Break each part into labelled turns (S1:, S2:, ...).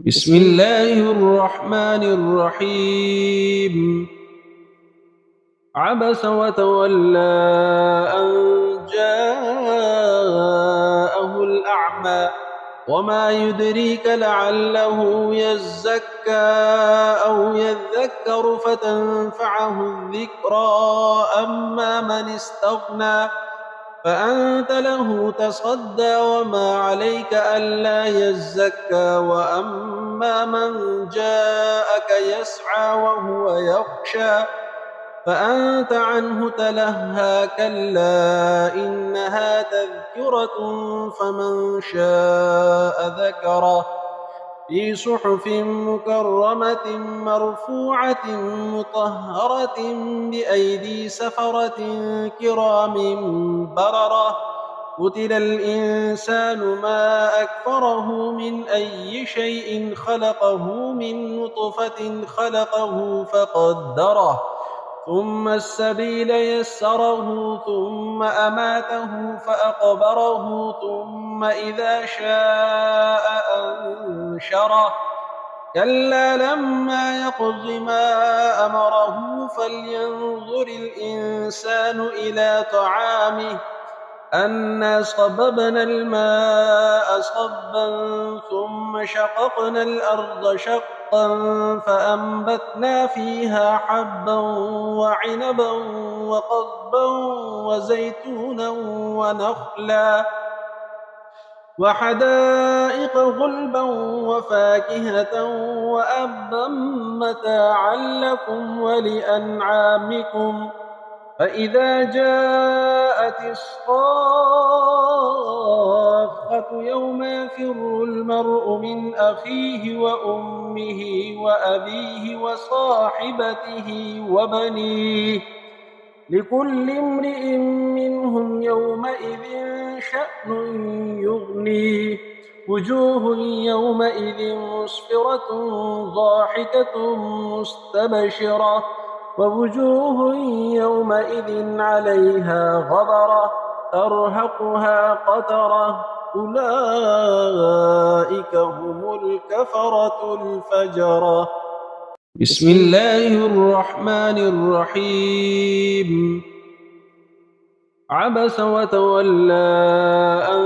S1: بسم الله الرحمن الرحيم. عبس وتولى أن جاءه الأعمى وما يدريك لعله يزكى أو يذكر فتنفعه الذكرى. أما من استغنى فأنت له تصدى وما عليك ألا يزكى. وأما من جاءك يسعى وهو يخشى فأنت عنه تلهى. كلا إنها تذكرة فمن شاء ذكره في صحف مكرمة مرفوعة مطهرة بأيدي سفرة كرام بررة. قتل الإنسان ما أكفره من أي شيء خلقه من نطفة خلقه فقدره ثم السبيل يسره ثم أماته فأقبره ثم إذا شاء أنشره. كلا لما يقض ما أمره فلينظر الإنسان إلى طعامه أنا صببنا الماء صبا ثم شققنا الأرض شقا فأنبتنا فيها حبا وعنبا وقضبا وزيتونا ونخلا وحدائق غلبا وفاكهة وأبا متاعا لكم ولأنعامكم. فإذا جاءت الصاخة يوم يفر المرء من أخيه وأمه وأبيه وصاحبته وبنيه لكل امرئ منهم يومئذ شأن يغنيه. وجوه يومئذ مسفرة ضاحكة مستبشرة ووجوه يومئذ عليها غبرة ترهقها قترة. أولئك هم الكفرة الفجرة. بسم الله الرحمن الرحيم. عبس وتولى أن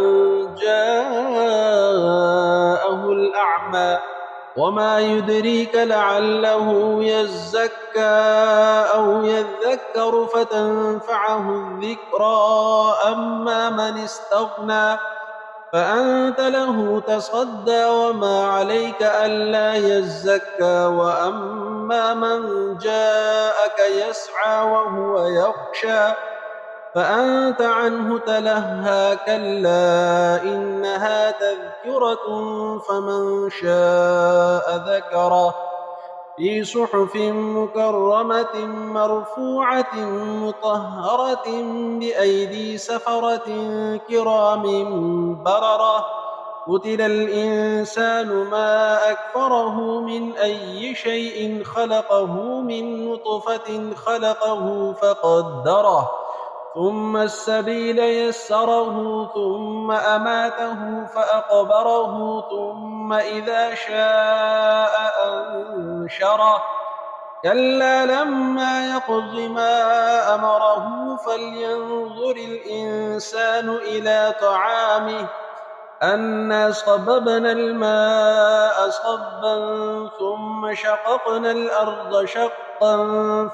S1: جاءه الأعمى وما يدريك لعله يزكى أو يذكر فتنفعه الذكرى. أما من استغنى فأنت له تصدى وما عليك ألا يزكى. وأما من جاءك يسعى وهو يخشى فأنت عنه تلهى. كلا إنها تذكرة فمن شاء ذكره في صحف مكرمة مرفوعة مطهرة بأيدي سفرة كرام بررة. قتل الإنسان ما أكفره من أي شيء خلقه من نطفة خلقه فقدره ثم السبيل يسره ثم أماته فأقبره ثم إذا شاء أنشره. كلا لما يقض ما أمره فلينظر الإنسان إلى طعامه أنا صببنا الماء صبا ثم شققنا الأرض شقا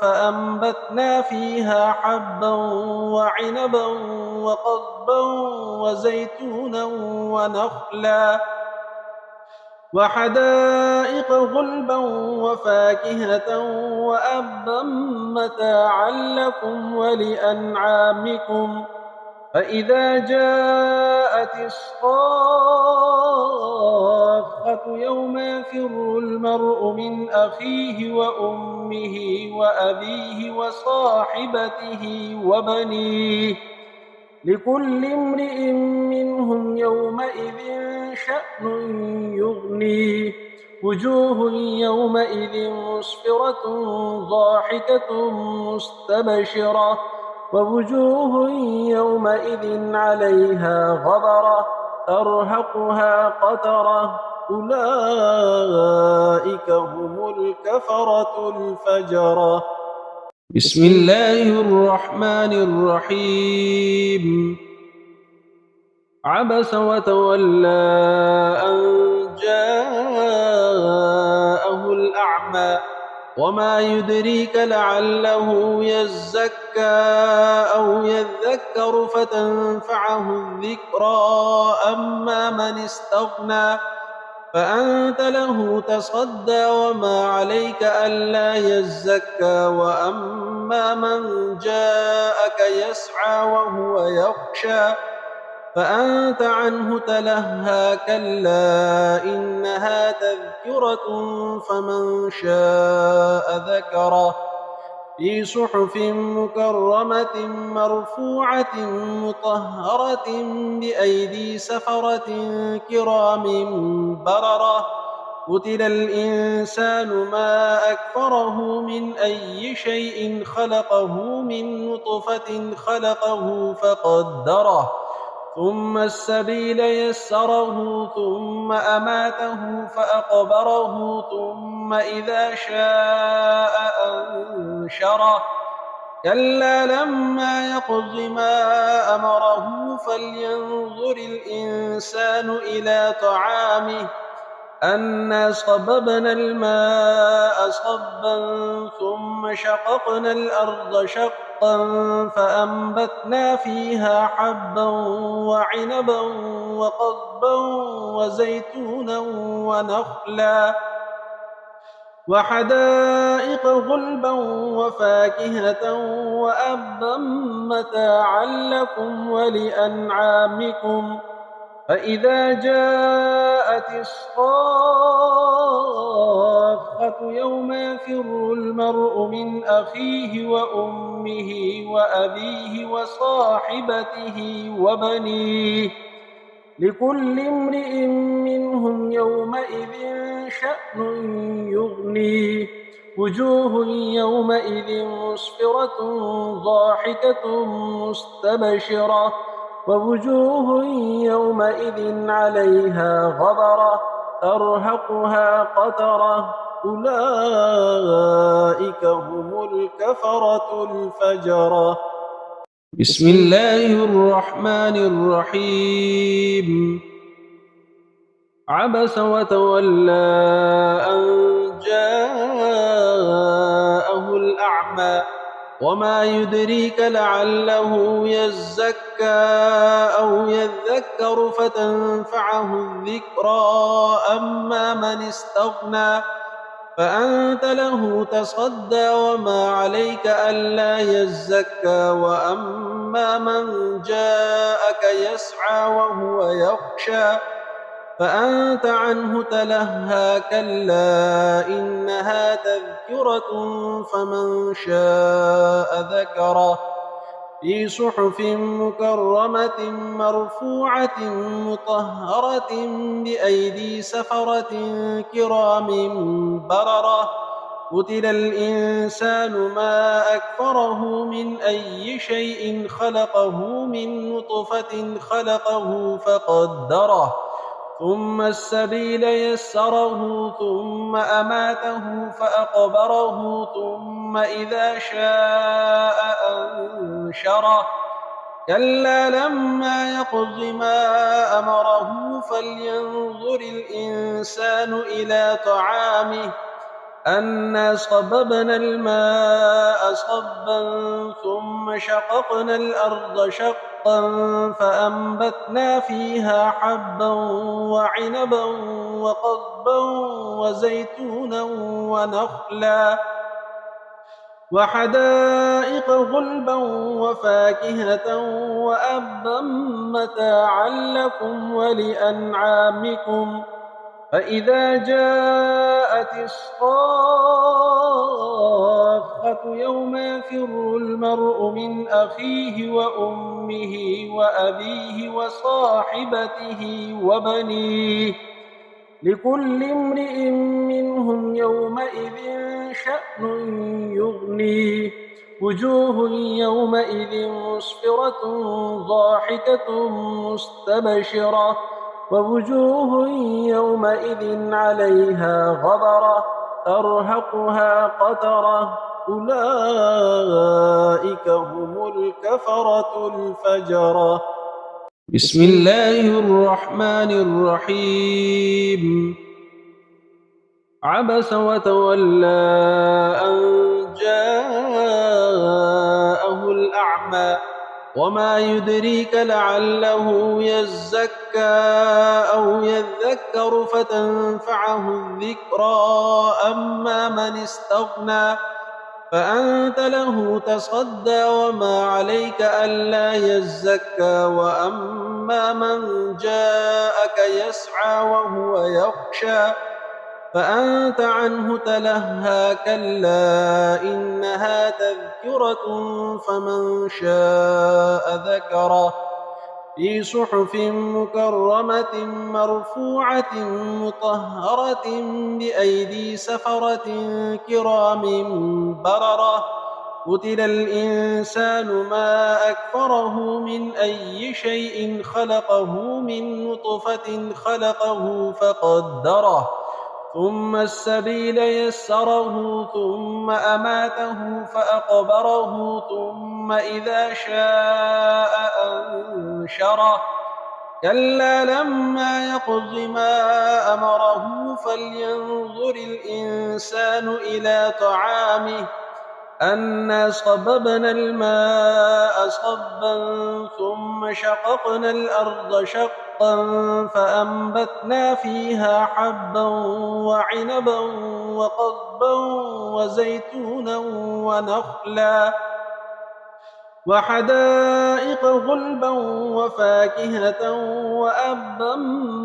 S1: فأنبتنا فيها حبا وعنبا وقضبا وزيتونا ونخلا وحدائق غلبا وفاكهة وأبا متاعا لكم ولأنعامكم. فإذا جاءت الصاخة يوم يفر المرء من أخيه وأمه وأبيه وصاحبته وبنيه لكل امرئ منهم يومئذ شأن يغنيه. وجوه يومئذ مسفرة ضاحكة مستبشرة ووجوه يومئذ عليها غبرة ترهقها قترة. أولئك الكفرة الفجرة. بسم الله الرحمن الرحيم. عبس وتولى أن جاءه الأعمى وما يدريك لعله يزكى أو يذكر فتنفعه الذكرى. أما من استغنى فأنت له تصدى وما عليك ألا يزكى. وأما من جاءك يسعى وهو يخشى فأنت عنه تلهى. كلا إنها تذكرة فمن شاء ذكره في صحف مكرمة مرفوعة مطهرة بأيدي سفرة كرام بررة. قتل الإنسان ما أكفره من أي شيء خلقه من نطفة خلقه فقدره ثم السبيل يسره ثم أماته فأقبره ثم إذا شاء أنشره. كلا لما يقض ما أمره فلينظر الإنسان إلى طعامه أنا صببنا الماء صبا ثم شققنا الأرض شقا فأنبتنا فيها حبا وعنبا وقضبا وزيتونا ونخلا وحدائق غلبا وفاكهة وأبا متاعا لكم ولأنعامكم. فإذا جاءت الصاخة يوم يفر المرء من أخيه وأمه وأبيه وصاحبته وبنيه لكل امرئ منهم يومئذ شأن يغنيه. وجوه يومئذ مسفرة ضاحكة مستبشرة ووجوه يومئذ عليها غبرة ترهقها قترة. أولئك هم الكفرة الفجرة. بسم الله الرحمن الرحيم. عبس وتولى أن جاءه الأعمى وما يدريك لعله يزكى أو يذكر فتنفعه الذكرى. أما من استغنى فأنت له تصدى وما عليك ألا يزكى. وأما من جاءك يسعى وهو يخشى فأنت عنه تلهى. كلا إنها تذكرة فمن شاء ذكره في صحف مكرمة مرفوعة مطهرة بأيدي سفرة كرام بررة. قتل الإنسان ما أكفره من أي شيء خلقه من نطفة خلقه فقدره ثم السبيل يسره ثم أماته فأقبره ثم إذا شاء أنشره. كلا لما يقض ما أمره فلينظر الإنسان إلى طعامه أنا صببنا الماء صبا ثم شققنا الأرض شقا فأنبتنا فيها حبا وعنبا وقضبا وزيتونا ونخلا وحدائق غلبا وفاكهة وأبا متاعا لكم ولأنعامكم. فإذا جاءت الصاخة يوم يفر المرء من أخيه وأمه وأبيه وصاحبته وبنيه لكل امرئ منهم يومئذ شأن يغنيه. وجوه يومئذ مسفرة ضاحكة مستبشرة ووجوه يومئذ عليها غبرة ترهقها قترة أولئك هم الكفرة الفجرة. بسم الله الرحمن الرحيم. عبس وتولى أن جاءه الأعمى وما يدريك لعله يزكى أو يذكر فتنفعه الذكرى أما من استغنى فأنت له تصدى وما عليك ألا يزكى وأما من جاءك يسعى وهو يخشى فأنت عنه تلهى كلا إنها تذكرة فمن شاء ذكره في صحف مكرمة مرفوعة مطهرة بأيدي سفرة كرام بررة. قتل الإنسان ما أكفره من أي شيء خلقه من نطفة خلقه فقدره ثم السبيل يسره ثم أماته فأقبره ثم إذا شاء أنشره كلا لما يقض ما أمره فلينظر الإنسان إلى طعامه أنا صببنا الماء صبا ثم شققنا الأرض شقا فأنبتنا فيها حبا وعنبا وقضبا وزيتونا ونخلا وحدائق غلبا وفاكهة وأبا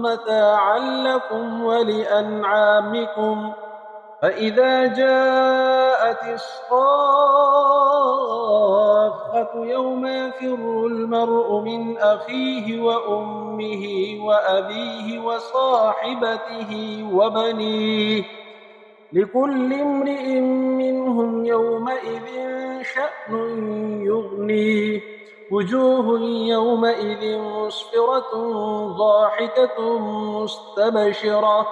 S1: متاعا لكم ولأنعامكم. فإذا جاءت الصاخة يوم يفر المرء من أخيه وأمه وأبيه وصاحبته وبنيه لكل امرئ منهم يومئذ شأن يغنيه. وجوه يومئذ مسفرة ضاحكة مستبشرة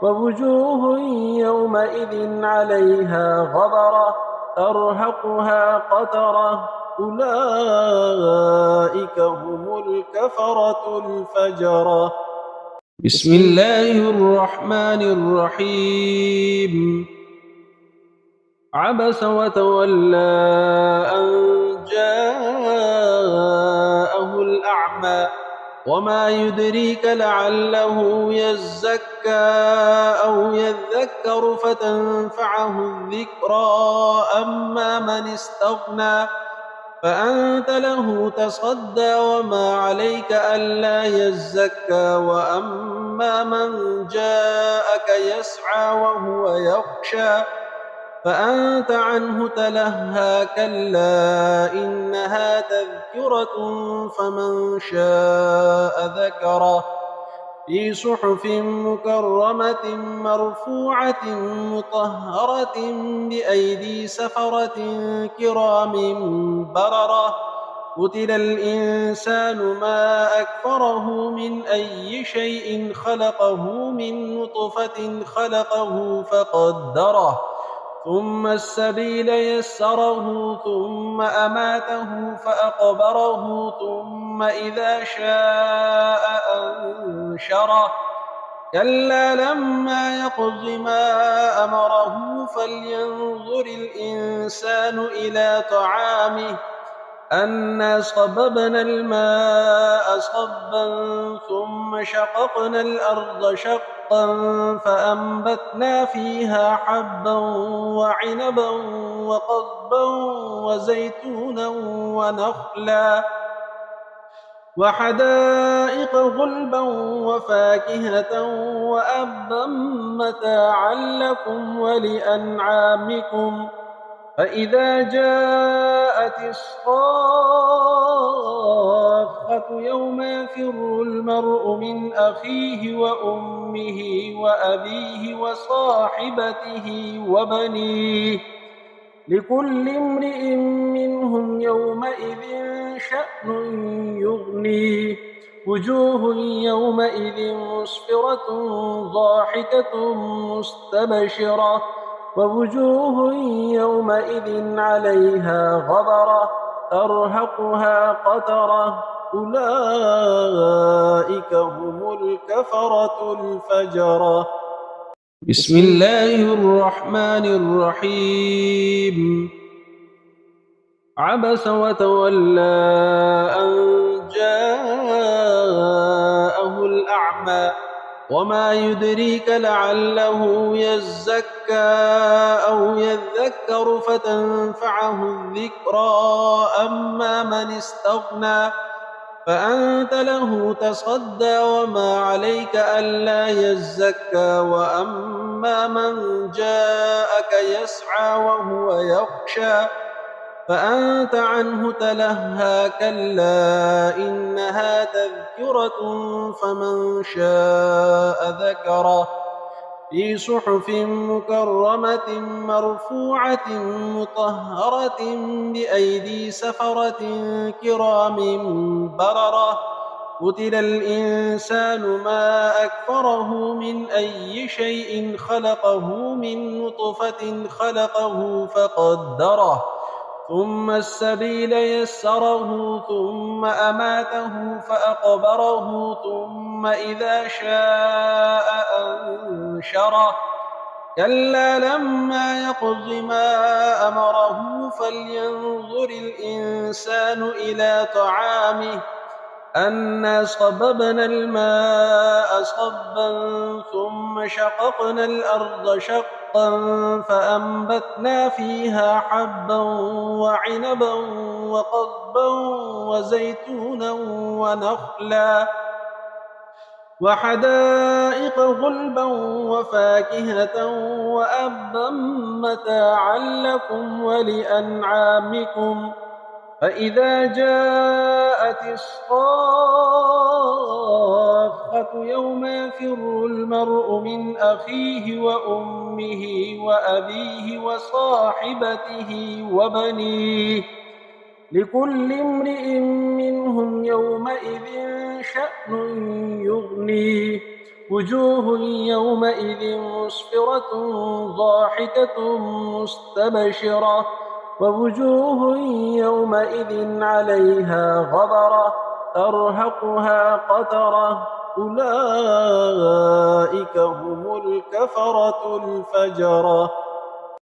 S1: ووجوه يومئذ عليها غبرة ترهقها قترة أولئك هم الكفرة الفجرة. بسم الله الرحمن الرحيم. عبس وتولى أن جاءه الأعمى وما يدريك لعله يزكى أو يذكر فتنفعه الذكرى أما من استغنى فأنت له تصدى وما عليك ألا يزكى وأما من جاءك يسعى وهو يخشى فأنت عنه تلهى كلا إنها تذكرة فمن شاء ذكره في صحف مكرمة مرفوعة مطهرة بأيدي سفرة كرام بررة. قتل الإنسان ما أكفره من أي شيء خلقه من نطفة خلقه فقدره ثم السبيل يسره ثم أماته فأقبره ثم إذا شاء أنشره كلا لما يقض ما أمره فلينظر الإنسان إلى طعامه أنا صببنا الماء صبا ثم شققنا الأرض شقا فأنبتنا فيها حبا وعنبا وقضبا وزيتونا ونخلا وحدائق غلبا وفاكهة وأبا متاعا لكم ولأنعامكم. فإذا جاءت الصاخة يوم يفر المرء من أخيه وأمه وأبيه وصاحبته وبنيه لكل امرئ منهم يومئذ شأن يغنيه. وجوه يومئذ مسفرة ضاحكة مستبشرة ووجوه يومئذ عليها غبرة ترهقها قترة أولئك هم الكفرة الفجرة. بسم الله الرحمن الرحيم. عبس وتولى أن جاءه الأعمى وما يدريك لعله يزكى أو يذكر فتنفعه الذكرى أما من استغنى فأنت له تصدى وما عليك ألا يزكى وأما من جاءك يسعى وهو يخشى فأنت عنه تلهى كلا إنها تذكرة فمن شاء ذكره في صحف مكرمة مرفوعة مطهرة بأيدي سفرة كرام بررة قتل الإنسان ما أكفره من أي شيء خلقه من نطفة خلقه فقدره ثم السبيل يسره ثم أماته فأقبره ثم إذا شاء أنشره كلا لما يقض ما أمره فلينظر الإنسان إلى طعامه أنا صببنا الماء صبا ثم شققنا الأرض شقا فأنبتنا فيها حبا وعنبا وقضبا وزيتونا ونخلا وحدائق غلبا وفاكهة وأبا متاعا لكم ولأنعامكم فإذا جاءت الصاخة يوم يفر المرء من أخيه وأمه وأبيه وصاحبته وبنيه لكل امرئ منهم يومئذ شأن يغنيه وجوه يومئذ مسفرة ضاحكة مستبشرة ووجوه يومئذ عليها غبرة ترهقها قترة أولئك هم الكفرة الفجرة.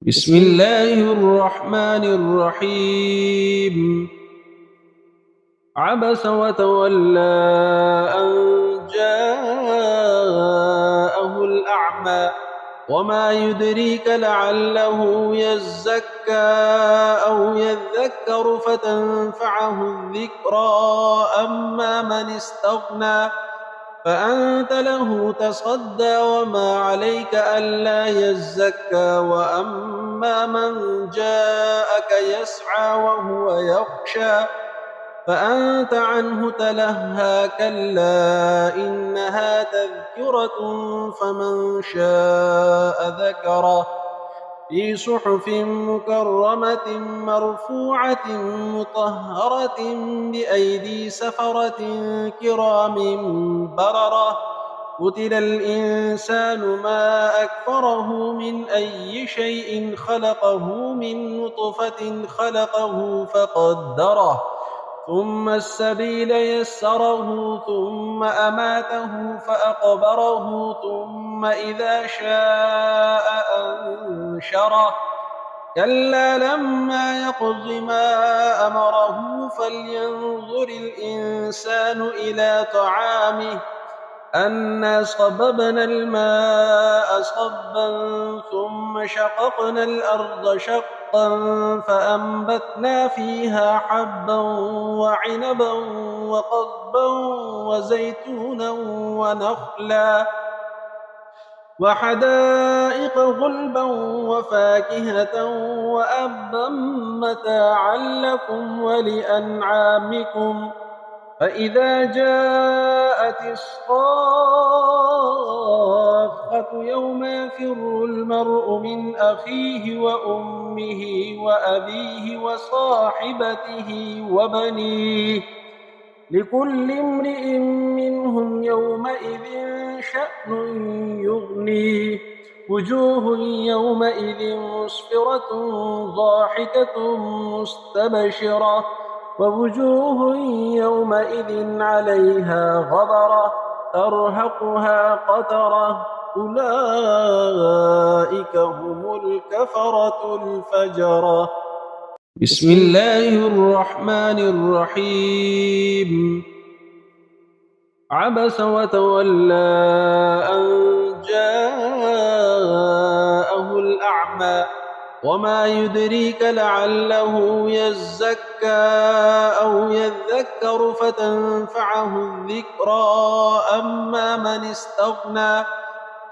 S1: بسم الله الرحمن الرحيم. عبس وتولى أن جاءه الأعمى وما يدريك لعله يزكى أو يذكر فتنفعه الذكرى أما من استغنى فأنت له تصدى وما عليك ألا يزكى وأما من جاءك يسعى وهو يخشى فأنت عنه تلهى كلا إنها تذكرة فمن شاء ذكره في صحف مكرمة مرفوعة مطهرة بأيدي سفرة كرام بررة قتل الإنسان ما أكفره من أي شيء خلقه من نطفة خلقه فقدره ثم السبيل يسره ثم أماته فأقبره ثم إذا شاء أنشره كلا لما يقض ما أمره فلينظر الإنسان إلى طعامه أنا صببنا الماء صبا ثم شققنا الأرض شقا فأنبتنا فيها حبا وعنبا وقضبا وزيتونا ونخلا وحدائق غلبا وفاكهة وأبا متاعا لكم ولأنعامكم فإذا جاءت الصاخة يوم يفر المرء من أخيه وأمه وأبيه وصاحبته وبنيه لكل امرئ منهم يومئذ شأن يغنيه وجوه يومئذ مسفرة ضاحكة مستبشرة ووجوه يومئذ عليها غبرة ترهقها قترة أولئك هم الكفرة الفجرة. بسم الله الرحمن الرحيم. عبس وتولى أن جاءه الأعمى وما يدريك لعله يزكى أو يذكر فتنفعه الذكرى أما من استغنى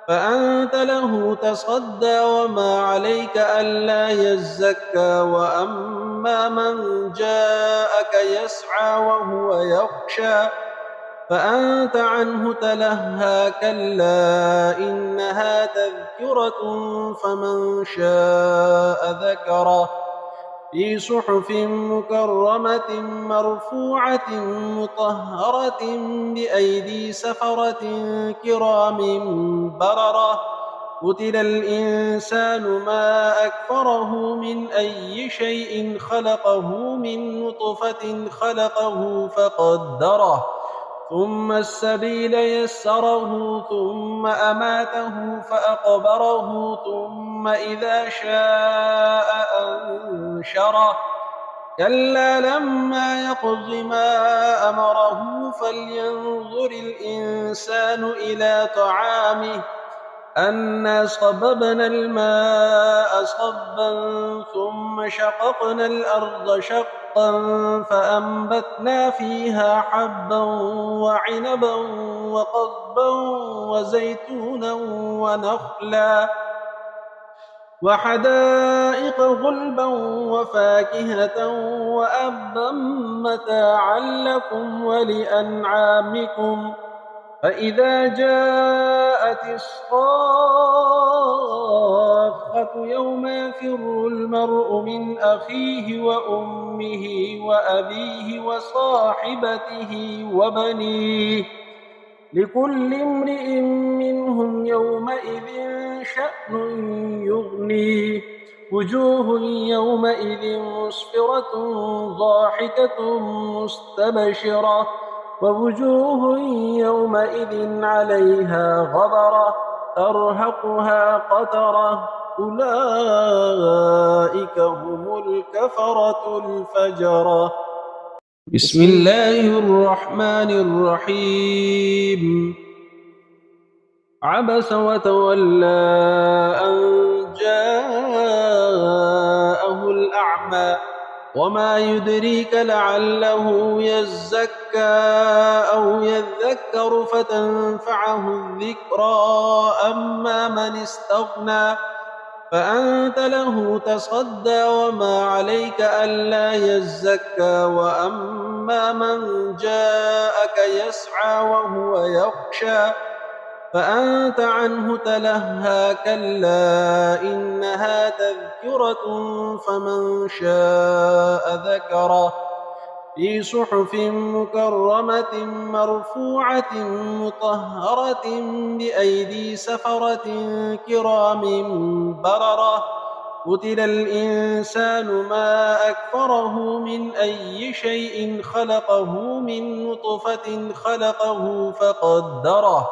S1: فأنت له تصدى وما عليك ألا يزكى وأما من جاءك يسعى وهو يخشى فأنت عنه تلهى كلا إنها تذكرة فمن شاء ذكره في صحف مكرمة مرفوعة مطهرة بأيدي سفرة كرام بررة قتل الإنسان ما أكفره من أي شيء خلقه من نطفة خلقه فقدره ثم السبيل يسره ثم أماته فأقبره ثم إذا شاء أنشره كلا لما يقض ما أمره فلينظر الإنسان إلى طعامه أنا صببنا الماء صبا ثم شققنا الأرض شقا فأنبتنا فيها حبا وعنبا وقضبا وزيتونا ونخلا وحدائق غلبا وفاكهة وأبا متاعا لكم ولأنعامكم فإذا جاءت الصاخة يوم يفر المرء من أخيه وأمه وأبيه وصاحبته وبنيه لكل امرئ منهم يومئذ شأن يغنيه وجوه يومئذ مسفرة ضاحكة مستبشرة ووجوه يومئذ عليها غبرة ترهقها قترة أولئك هم الكفرة الفجرة. بسم الله الرحمن الرحيم. عبس وتولى أن جاءه الأعمى وما يدريك لعله يزكى أو يذكر فتنفعه الذكرى أما من استغنى فأنت له تصدى وما عليك ألا يزكى وأما من جاءك يسعى وهو يخشى فأنت عنه تلهى كلا إنها تذكرة فمن شاء ذكره في صحف مكرمة مرفوعة مطهرة بأيدي سفرة كرام بررة قتل الإنسان ما أكفره من أي شيء خلقه من نطفة خلقه فقدره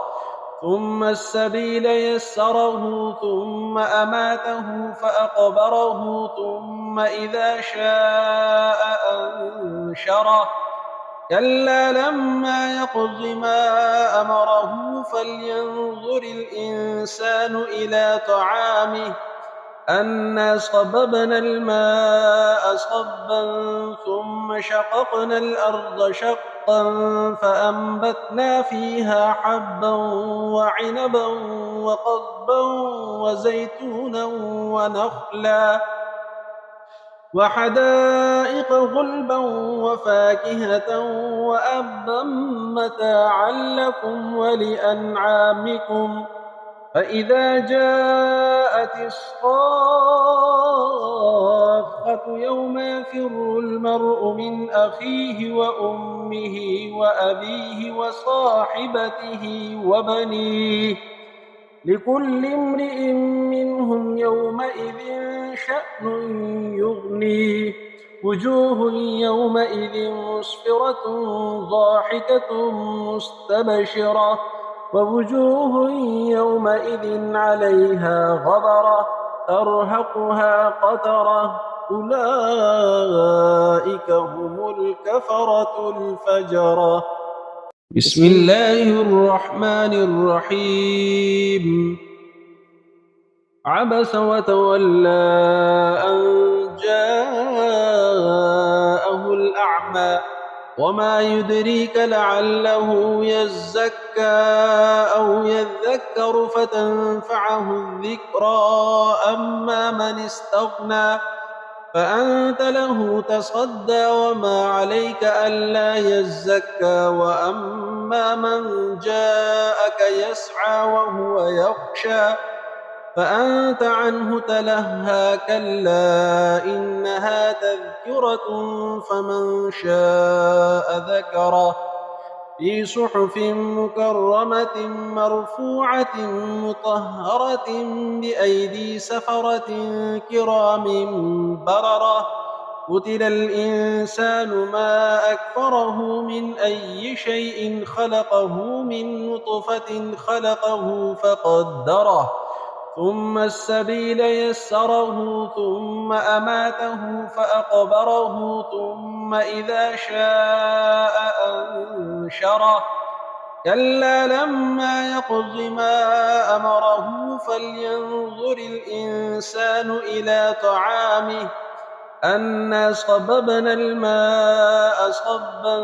S1: ثم السبيل يسره ثم أماته فأقبره ثم إذا شاء أنشره كلا لما يقض ما أمره فلينظر الإنسان إلى طعامه أنا صببنا الماء صبا ثم شققنا الأرض شقا فأنبتنا فيها حبا وعنبا وقضبا وزيتونا ونخلا وحدائق غلبا وفاكهة وأبا متاعا لكم ولأنعامكم فإذا جاءت الصاخة يوم يفر المرء من أخيه وأمه وأبيه وصاحبته وبنيه لكل امرئ منهم يومئذ شأن يغنيه وجوه يومئذ مسفرة ضاحكة مستبشرة ووجوه يومئذ عليها غبرة ترهقها قترة أولئك هم الكفرة الفجرة. بسم الله الرحمن الرحيم. عبس وتولى أن جاءه الأعمى وما يدريك لعله يزكى أو يذكر فتنفعه الذكرى أما من استغنى فأنت له تصدى وما عليك ألا يزكى وأما من جاءك يسعى وهو يخشى فأنت عنه تلهى كلا إنها تذكرة فمن شاء ذكره في صحف مكرمة مرفوعة مطهرة بأيدي سفرة كرام بررة قتل الإنسان ما أكفره من أي شيء خلقه من نطفة خلقه فقدره ثم السبيل يسره ثم أماته فأقبره ثم إذا شاء أنشره كلا لما يقض ما أمره فلينظر الإنسان إلى طعامه أنا صببنا الماء صبا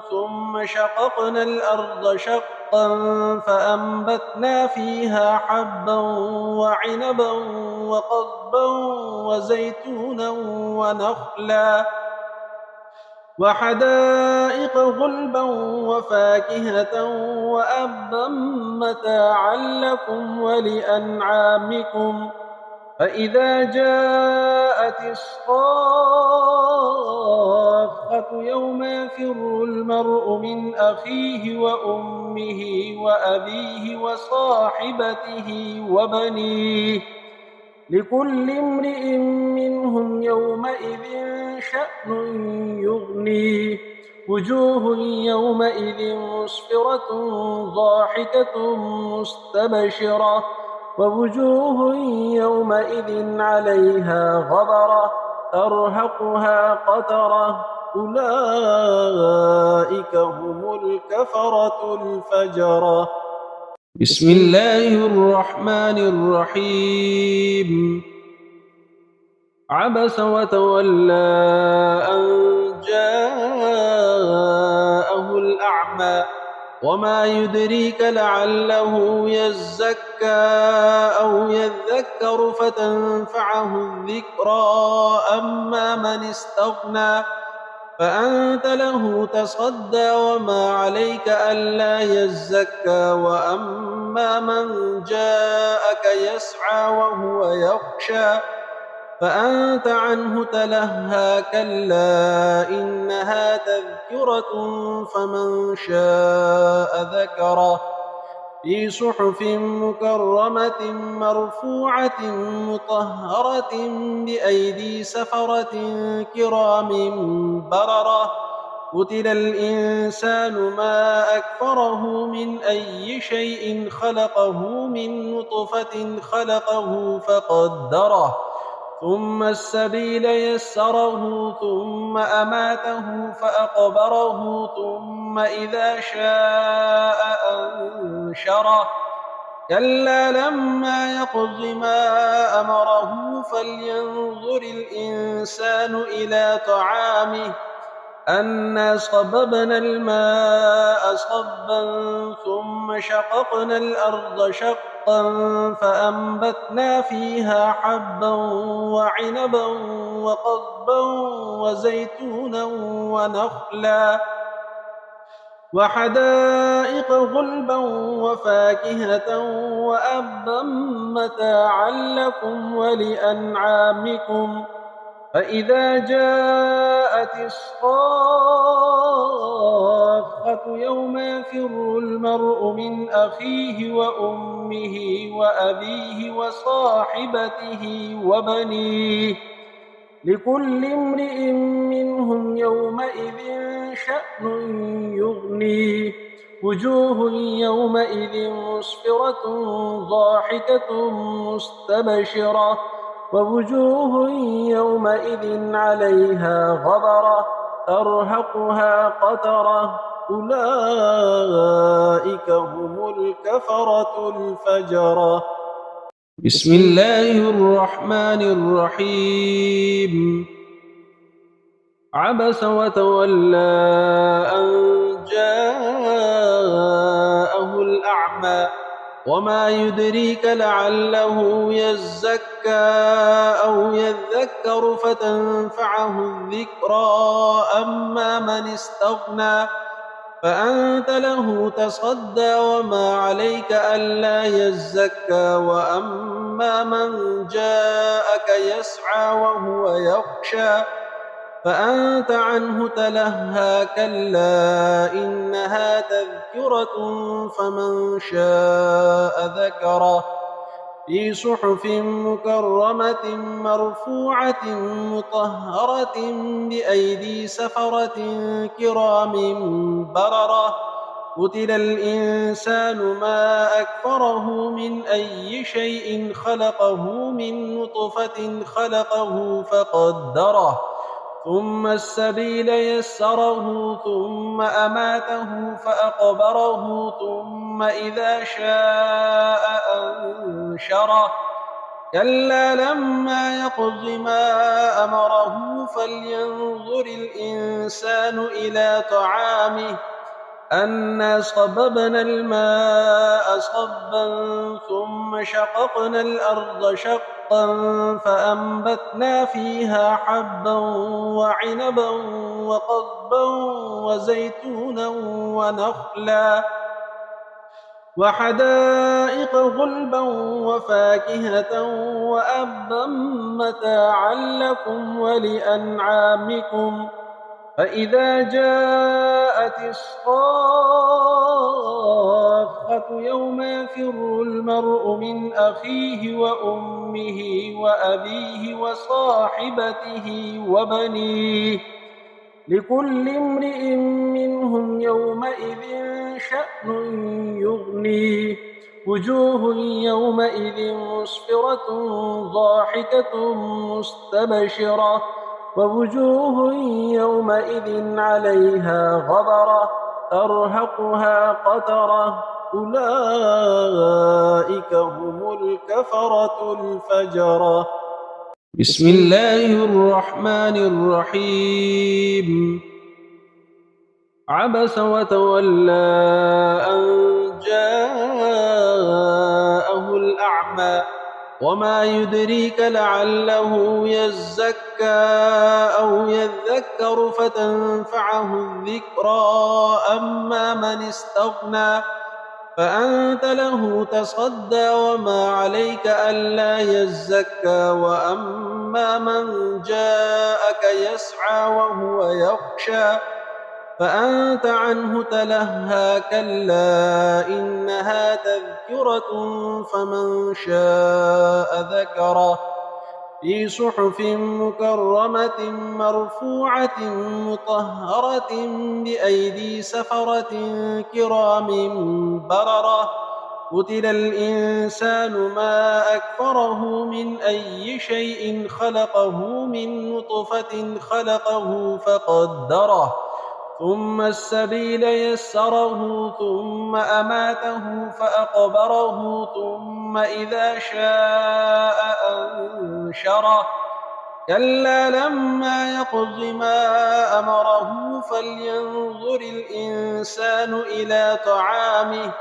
S1: ثم شققنا الأرض شقا فأنبتنا فيها حبا وعنبا وقضبا وزيتونا ونخلا وحدائق غلبا وفاكهة وأبا متاعا لكم ولأنعامكم فإذا جاءت الصاخة يوم يفر المرء من أخيه وأمه وأبيه وصاحبته وبنيه لكل امرئ منهم يومئذ شأن يغنيه وجوه يومئذ مسفرة ضاحكة مستبشرة ووجوه يومئذ عليها غبرة ترهقها قترة أولئك هم الكفرة الفجرة. بسم الله الرحمن الرحيم. عبس وتولى أن جاءه الأعمى وما يدريك لعله يزكى أو يذكر فتنفعه الذكرى أما من استغنى فأنت له تصدى وما عليك ألا يزكى وأما من جاءك يسعى وهو يخشى فأنت عنه تلهى كلا إنها تذكرة فمن شاء ذكره في صحف مكرمة مرفوعة مطهرة بأيدي سفرة كرام بررة قتل الإنسان ما أكفره من أي شيء خلقه من نطفة خلقه فقدره ثم السبيل يسره ثم أماته فأقبره ثم إذا شاء أنشره كلا لما يقض ما أمره فلينظر الإنسان إلى طعامه أنا صببنا الماء صبا ثم شققنا الأرض شقا فأنبتنا فيها حبا وعنبا وقضبا وزيتونا ونخلا وحدائق غلبا وفاكهة وأبا متاعا لكم ولأنعامكم فإذا جاءت الصاخة يوم يفر المرء من أخيه وأمه وأبيه وصاحبته وبنيه لكل امرئ منهم يومئذ شأن يغنيه وجوه يومئذ مسفرة ضاحكة مستبشرة ووجوه يومئذ عليها غبرة ترهقها قترة أولئك هم الكفرة الفجرة. بسم الله الرحمن الرحيم. عبس وتولى أن جاءه الأعمى وما يدريك لعله يزكى أو يذكر فتنفعه الذكرى أما من استغنى فأنت له تصدى وما عليك ألا يزكى وأما من جاءك يسعى وهو يخشى فأنت عنه تلهى كلا إنها تذكرة فمن شاء ذكره في صحف مكرمة مرفوعة مطهرة بأيدي سفرة كرام بررة قتل الإنسان ما أكفره من أي شيء خلقه من نطفة خلقه فقدره ثم السبيل يسره ثم أماته فأقبره ثم إذا شاء أنشره كلا لما يقض ما أمره فلينظر الإنسان إلى طعامه أنا صببنا الماء صبا ثم شققنا الأرض شقا فأنبتنا فيها حبا وعنبا وقضبا وزيتونا ونخلا وحدائق غلبا وفاكهة وأبا متاعا لكم ولأنعامكم فإذا جاءت الصاخة يوم يفر المرء من أخيه وأمه وأبيه وصاحبته وبنيه لكل امرئ منهم يومئذ شأن يغنيه وجوه يومئذ مسفرة ضاحكة مستبشرة ووجوه يومئذ عليها غبرة ترهقها قترة أولئك هم الكفرة الفجرة. بسم الله الرحمن الرحيم. عبس وتولى أن جاءه الأعمى وما يدريك لعله يزكى أو يذكر فتنفعه الذكرى أما من استغنى فأنت له تصدى وما عليك ألا يزكى وأما من جاءك يسعى وهو يخشى فأنت عنه تلهى كلا إنها تذكرة فمن شاء ذكره في صحف مكرمة مرفوعة مطهرة بأيدي سفرة كرام بررة قتل الإنسان ما أكفره من أي شيء خلقه من نطفة خلقه فقدره ثم السبيل يسره ثم أماته فأقبره ثم إذا شاء أنشره كلا لما يقض ما أمره فلينظر الإنسان إلى طعامه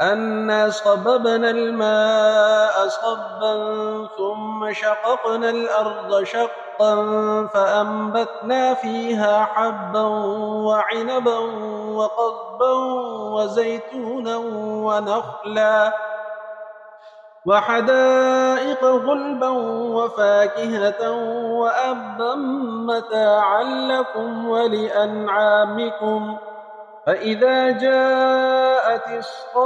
S1: أنا صببنا الماء صبا ثم شققنا الأرض شقا فأنبتنا فيها حبا وعنبا وقضبا وزيتونا ونخلا وحدائق غلبا وفاكهة وأبا متاعا لكم ولأنعامكم. فإذا جاءت الصاخة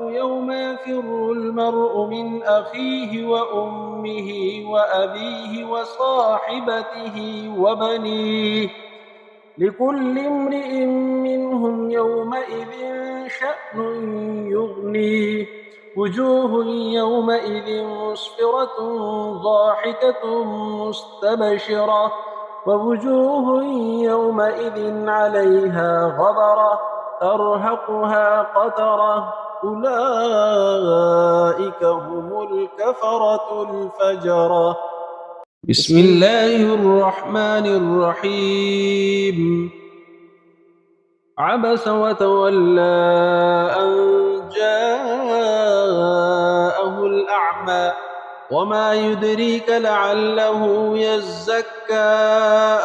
S1: يوم يفر المرء من أخيه وأمه وأبيه وصاحبته وبنيه لكل امرئ منهم يومئذ شأن يغنيه. وجوه يومئذ مسفرة ضاحكة مستبشرة ووجوه يومئذ عليها غبرة ترهقها قترة أولئك هم الكفرة الفجرة. بسم الله الرحمن الرحيم. عبس وتولى أن جاءه الأعمى وما يدريك لعله يزكى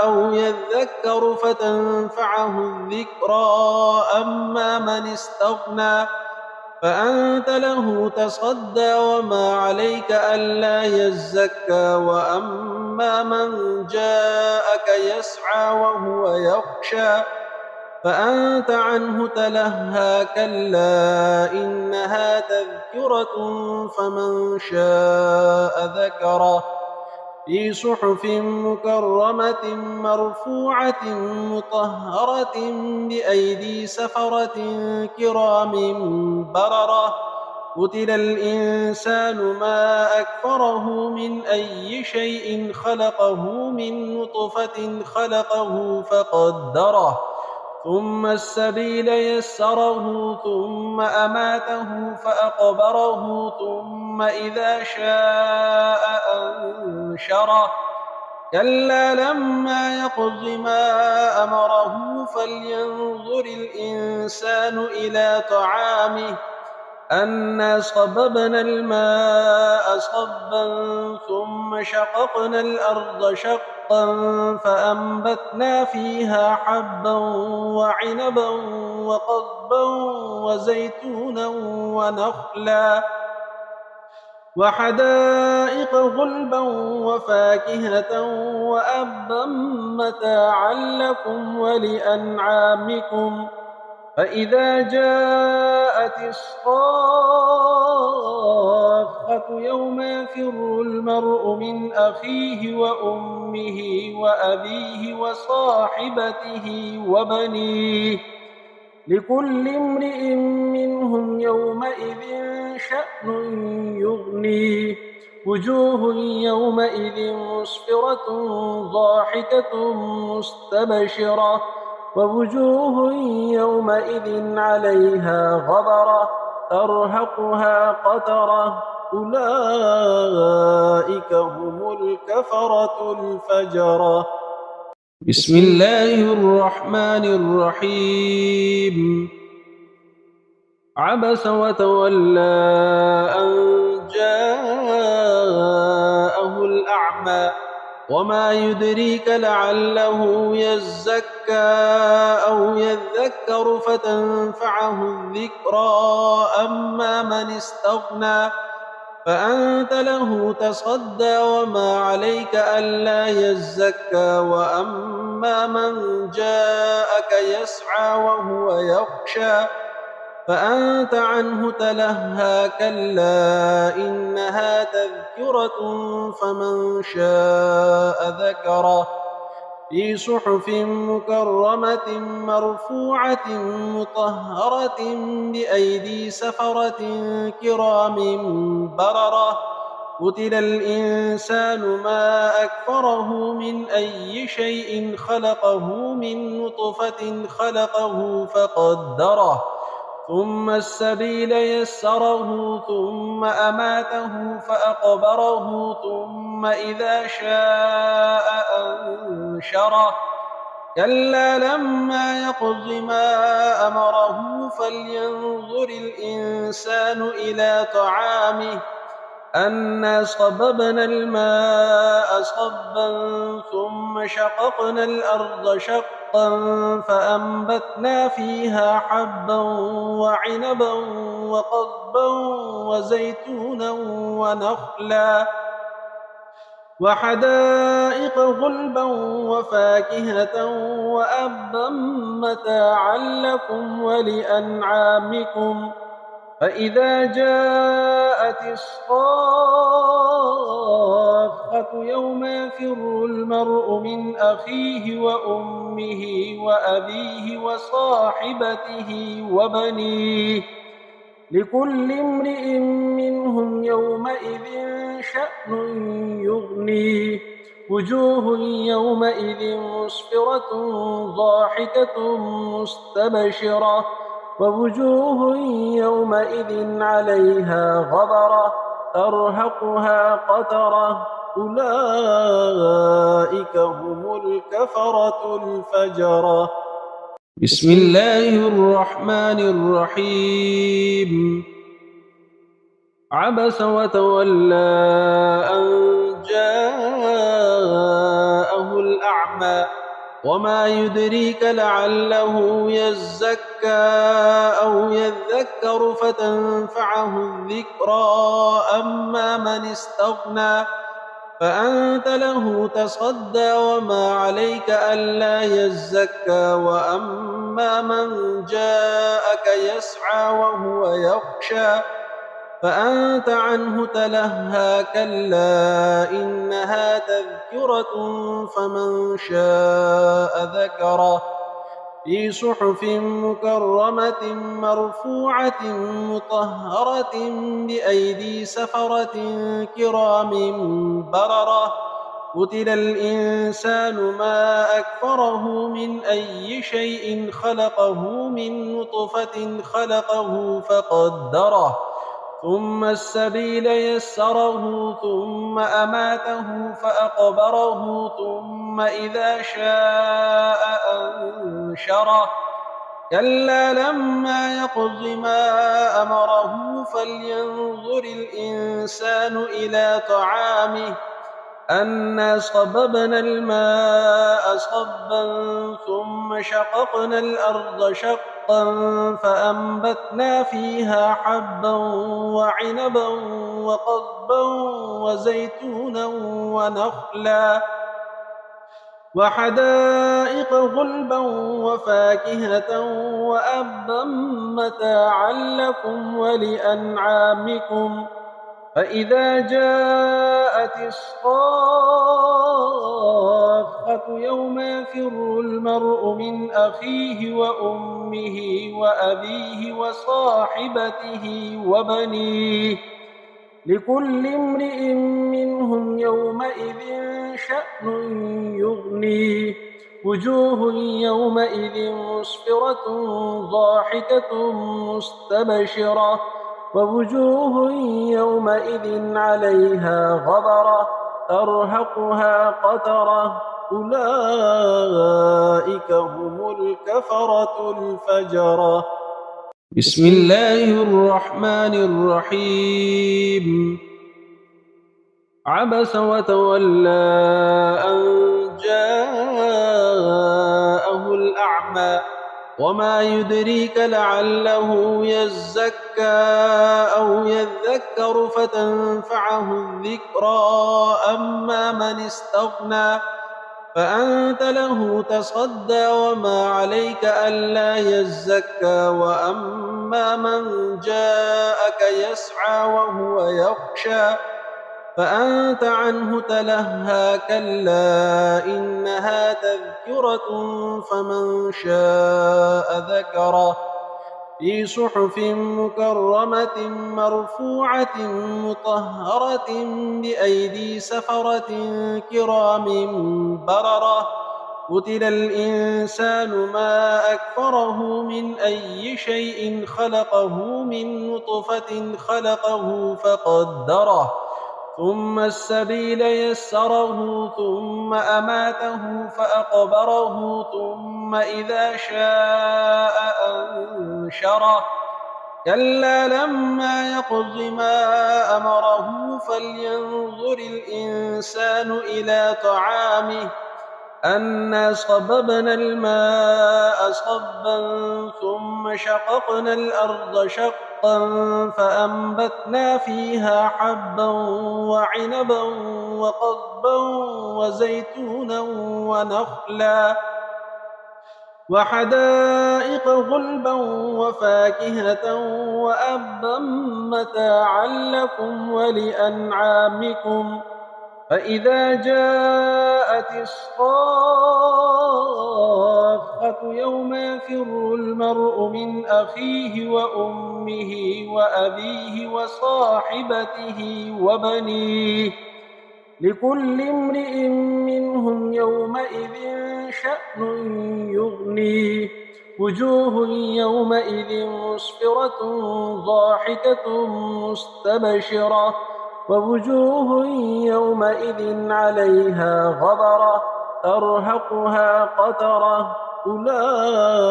S1: أو يذكر فتنفعه الذكرى. أما من استغنى فأنت له تصدى وما عليك ألا يزكى. وأما من جاءك يسعى وهو يخشى فأنت عنه تلهى. كلا إنها تذكرة فمن شاء ذكره في صحف مكرمة مرفوعة مطهرة بأيدي سفرة كرام بررة. قتل الإنسان ما أكفره من أي شيء خلقه من نطفة خلقه فقدره ثم السبيل يسره ثم أماته فأقبره ثم إذا شاء أنشره. كلا لما يقض ما أمره فلينظر الإنسان إلى طعامه أنا صببنا الماء صبا ثم شققنا الأرض شقا فأنبتنا فيها حبا وعنبا وقضبا وزيتونا ونخلا وحدائق غلبا وفاكهة وأبا متاعا لكم ولأنعامكم. فإذا جاءت الصاخة يوم يفر المرء من أخيه وأمه وأبيه وصاحبته وبنيه لكل امرئ منهم يومئذ شأن يغنيه. وجوه يومئذ مسفرة ضاحكة مستبشرة ووجوه يومئذ عليها غبرة ترهقها قترة أولئك هم الكفرة الفجرة. بسم الله الرحمن الرحيم. عبس وتولى أن جاءه الأعمى وما يدريك لعله يزكى أو يذكر فتنفعه الذكرى. أما من استغنى فأنت له تصدى وما عليك ألا يزكى. وأما من جاءك يسعى وهو يخشى فأنت عنه تلهى. كلا إنها تذكرة فمن شاء ذكره في صحف مكرمة مرفوعة مطهرة بأيدي سفرة كرام بررة. قتل الإنسان ما أكفره من أي شيء خلقه من نطفة خلقه فقدره ثم السبيل يسره ثم أماته فأقبره ثم إذا شاء أنشره. كلا لما يقض ما أمره فلينظر الإنسان إلى طعامه أنا صببنا الماء صبا ثم شققنا الأرض شقا شقا فأنبتنا فيها حبا وعنبا وقضبا وزيتونا ونخلا وحدائق غلبا وفاكهة وأبا متاعا لكم ولأنعامكم فإذا جاءت الصاخة يوم يفر المرء من أخيه وأمه وأبيه وصاحبته وبنيه لكل امرئ منهم يومئذ شأن يغنيه وجوه يومئذ مسفرة ضاحكة مستبشرة ووجوه يومئذ عليها غبرة ترهقها قترة أولئك هم الكفرة الفجرة. بسم الله الرحمن الرحيم. عبس وتولى أن جاءه الأعمى وما يدريك لعله يزكى أو يذكر فتنفعه الذكرى أما من استغنى فأنت له تصدى وما عليك ألا يزكى وأما من جاءك يسعى وهو يخشى فأنت عنه تلهى كلا إنها تذكرة فمن شاء ذكره في صحف مكرمة مرفوعة مطهرة بأيدي سفرة كرام بررة قتل الإنسان ما أكفره من أي شيء خلقه من نطفة خلقه فقدره ثم السبيل يسره ثم أماته فأقبره ثم إذا شاء أنشره كلا لما يقض ما أمره فلينظر الإنسان إلى طعامه أنا صببنا الماء صبا ثم شققنا الأرض شقا فأنبتنا فيها حبا وعنبا وقضبا وزيتونا ونخلا وحدائق غلبا وفاكهة وأبا متاعا لكم ولأنعامكم فإذا جاءت الصاخة يوم يفر المرء من أخيه وأمه وأبيه وصاحبته وبنيه لكل امرئ منهم يومئذ شأن يغنيه وجوه يومئذ مسفرة ضاحكة مستبشرة ووجوه يومئذ عليها غبرة ترهقها قترة أولئك هم الكفرة الفجرة. بسم الله الرحمن الرحيم. عبس وتولى أن جاءه الأعمى وما يدريك لعله يزكى أو يذكر فتنفعه الذكرى أما من استغنى فأنت له تصدى وما عليك ألا يزكى وأما من جاءك يسعى وهو يخشى فأنت عنه تلهى كلا إنها تذكرة فمن شاء ذكره في صحف مكرمة مرفوعة مطهرة بأيدي سفرة كرام بررة قتل الإنسان ما أكفره من أي شيء خلقه من نطفة خلقه فقدره ثم السبيل يسره ثم أماته فأقبره ثم إذا شاء أنشره كلا لما يقض ما أمره فلينظر الإنسان إلى طعامه أنا صببنا الماء صبا ثم شققنا الأرض شقا فأنبتنا فيها حبا وعنبا وقضبا وزيتونا ونخلا وحدائق غلبا وفاكهة وأبا متاعا لكم ولأنعامكم فإذا جاءت الصاخة يوم يفر المرء من أخيه وأمه وأبيه وصاحبته وبنيه لكل امرئ منهم يومئذ شأن يغنيه وجوه يومئذ مسفرة ضاحكة مستبشرة ووجوه يومئذ عليها غبرة ترهقها قترة أولئك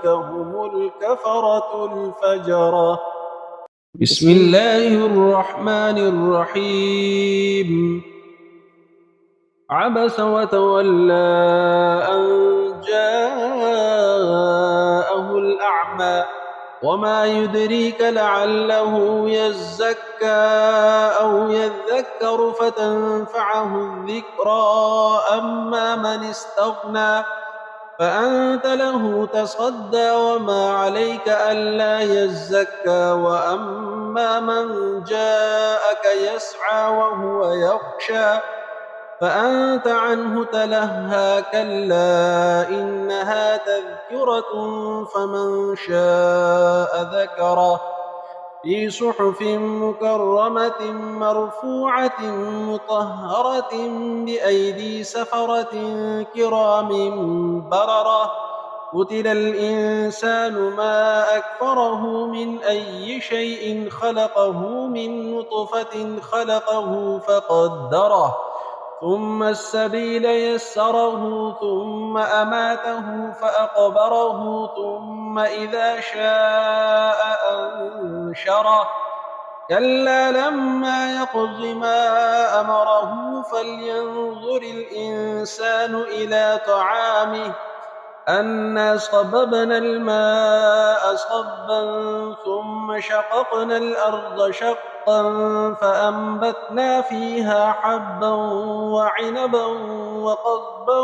S1: هم الكفرة الفجرة. بسم الله الرحمن الرحيم. عبس وتولى أن جاءه الأعمى وما يدريك لعله يزكى أو يذكر فتنفعه الذكرى أما من استغنى فأنت له تصدى وما عليك ألا يزكى وأما من جاءك يسعى وهو يخشى فأنت عنه تلهى كلا إنها تذكرة فمن شاء ذكره في صحف مكرمة مرفوعة مطهرة بأيدي سفرة كرام بررة قتل الإنسان ما أكفره من أي شيء خلقه من نطفة خلقه فقدره ثم السبيل يسره ثم أماته فأقبره ثم إذا شاء أنشره كلا لما يقض ما أمره فلينظر الإنسان إلى طعامه أنا صببنا الماء صبا ثم شققنا الأرض شقا فأنبتنا فيها حبا وعنبا وقضبا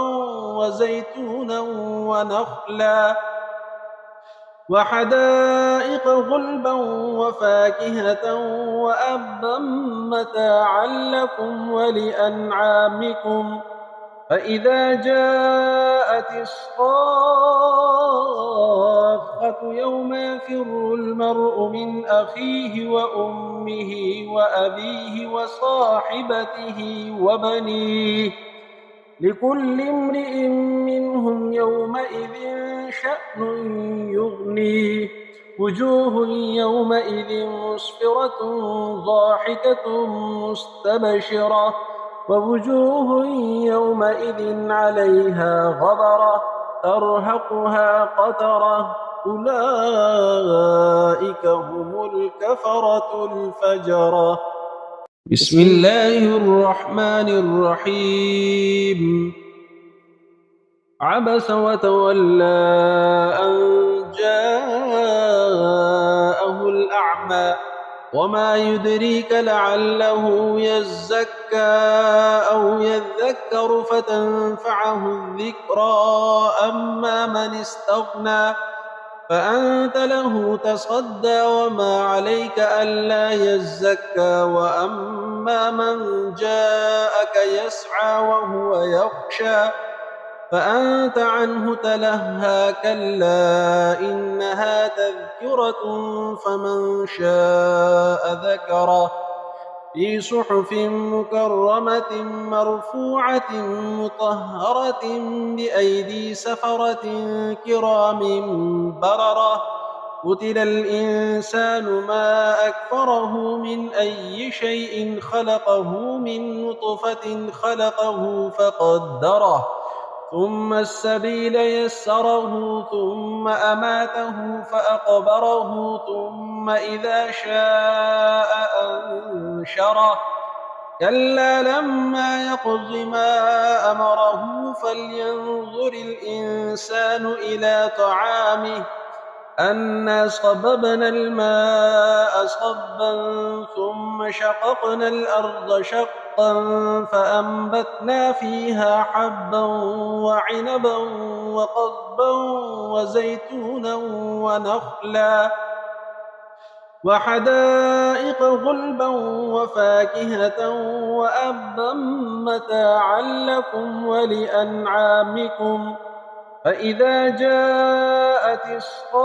S1: وزيتونا ونخلا وحدائق غلبا وفاكهة وأبا متاعا لكم ولأنعامكم فإذا جاءت الصاخة يوم يفر المرء من أخيه وأمه وأبيه وصاحبته وبنيه لكل امرئ منهم يومئذ شأن يغنيه وجوه يومئذ مسفرة ضاحكة مستبشرة ووجوه يومئذ عليها غبرة ترهقها قترة أولئك هم الكفرة الفجرة. بسم الله الرحمن الرحيم. عبس وتولى أن جاءه الأعمى وما يدريك لعله يزكى أو يذكر فتنفعه الذكرى أما من استغنى فأنت له تصدى وما عليك ألا يزكى وأما من جاءك يسعى وهو يخشى فأنت عنه تلهى كلا إنها تذكرة فمن شاء ذكره في صحف مكرمة مرفوعة مطهرة بأيدي سفرة كرام بررة قتل الإنسان ما أكفره من أي شيء خلقه من نطفة خلقه فقدره ثم السبيل يسره ثم أماته فأقبره ثم إذا شاء أنشره كلا لما يقض ما أمره فلينظر الإنسان إلى طعامه أنا صببنا الماء صبا ثم شققنا الأرض شقا فأنبتنا فيها حبا وعنبا وقضبا وزيتونا ونخلا وحدائق غلبا وفاكهة وأبا متاعا لكم ولأنعامكم فإذا جاءت الصاخة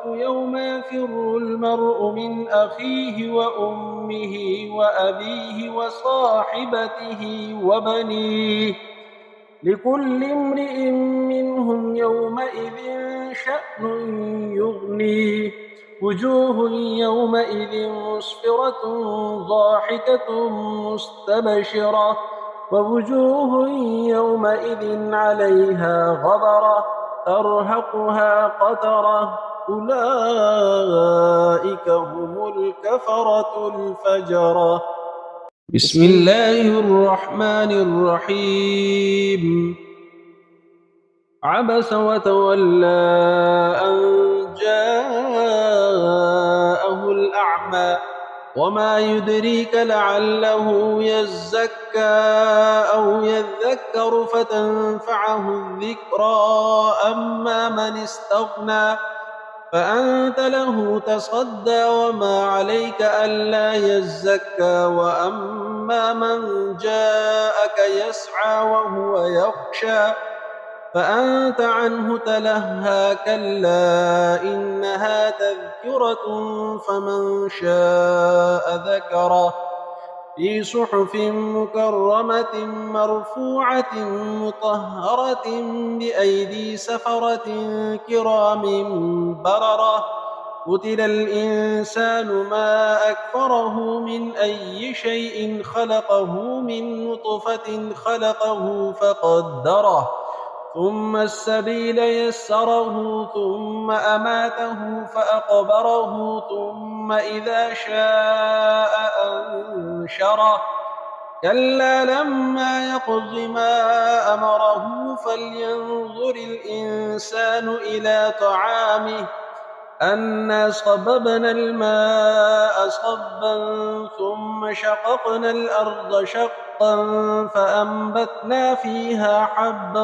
S1: يوم يفر المرء من أخيه وأمه وأبيه وصاحبته وبنيه لكل امرئ منهم يومئذ شأن يغنيه وجوه يومئذ مسفرة ضاحكة مستبشرة ووجوه يومئذ عليها غبرة ترهقها قترة أولئك هم الكفرة الفجرة. بسم الله الرحمن الرحيم. عبس وتولى أن جاءه الأعمى وما يدريك لعله يزكى أو يذكر فتنفعه الذكرى أما من استغنى فأنت له تصدى وما عليك ألا يزكى وأما من جاءك يسعى وهو يخشى فأنت عنه تلهى كلا إنها تذكرة فمن شاء ذكره في صحف مكرمة مرفوعة مطهرة بأيدي سفرة كرام بررة قتل الإنسان ما أكفره من أي شيء خلقه من نطفة خلقه فقدره ثم السبيل يسره ثم أماته فأقبره ثم إذا شاء أنشره كلا لما يقض ما أمره فلينظر الإنسان إلى طعامه أنا صببنا الماء صبا ثم شققنا الأرض شقا فأنبتنا فيها حبا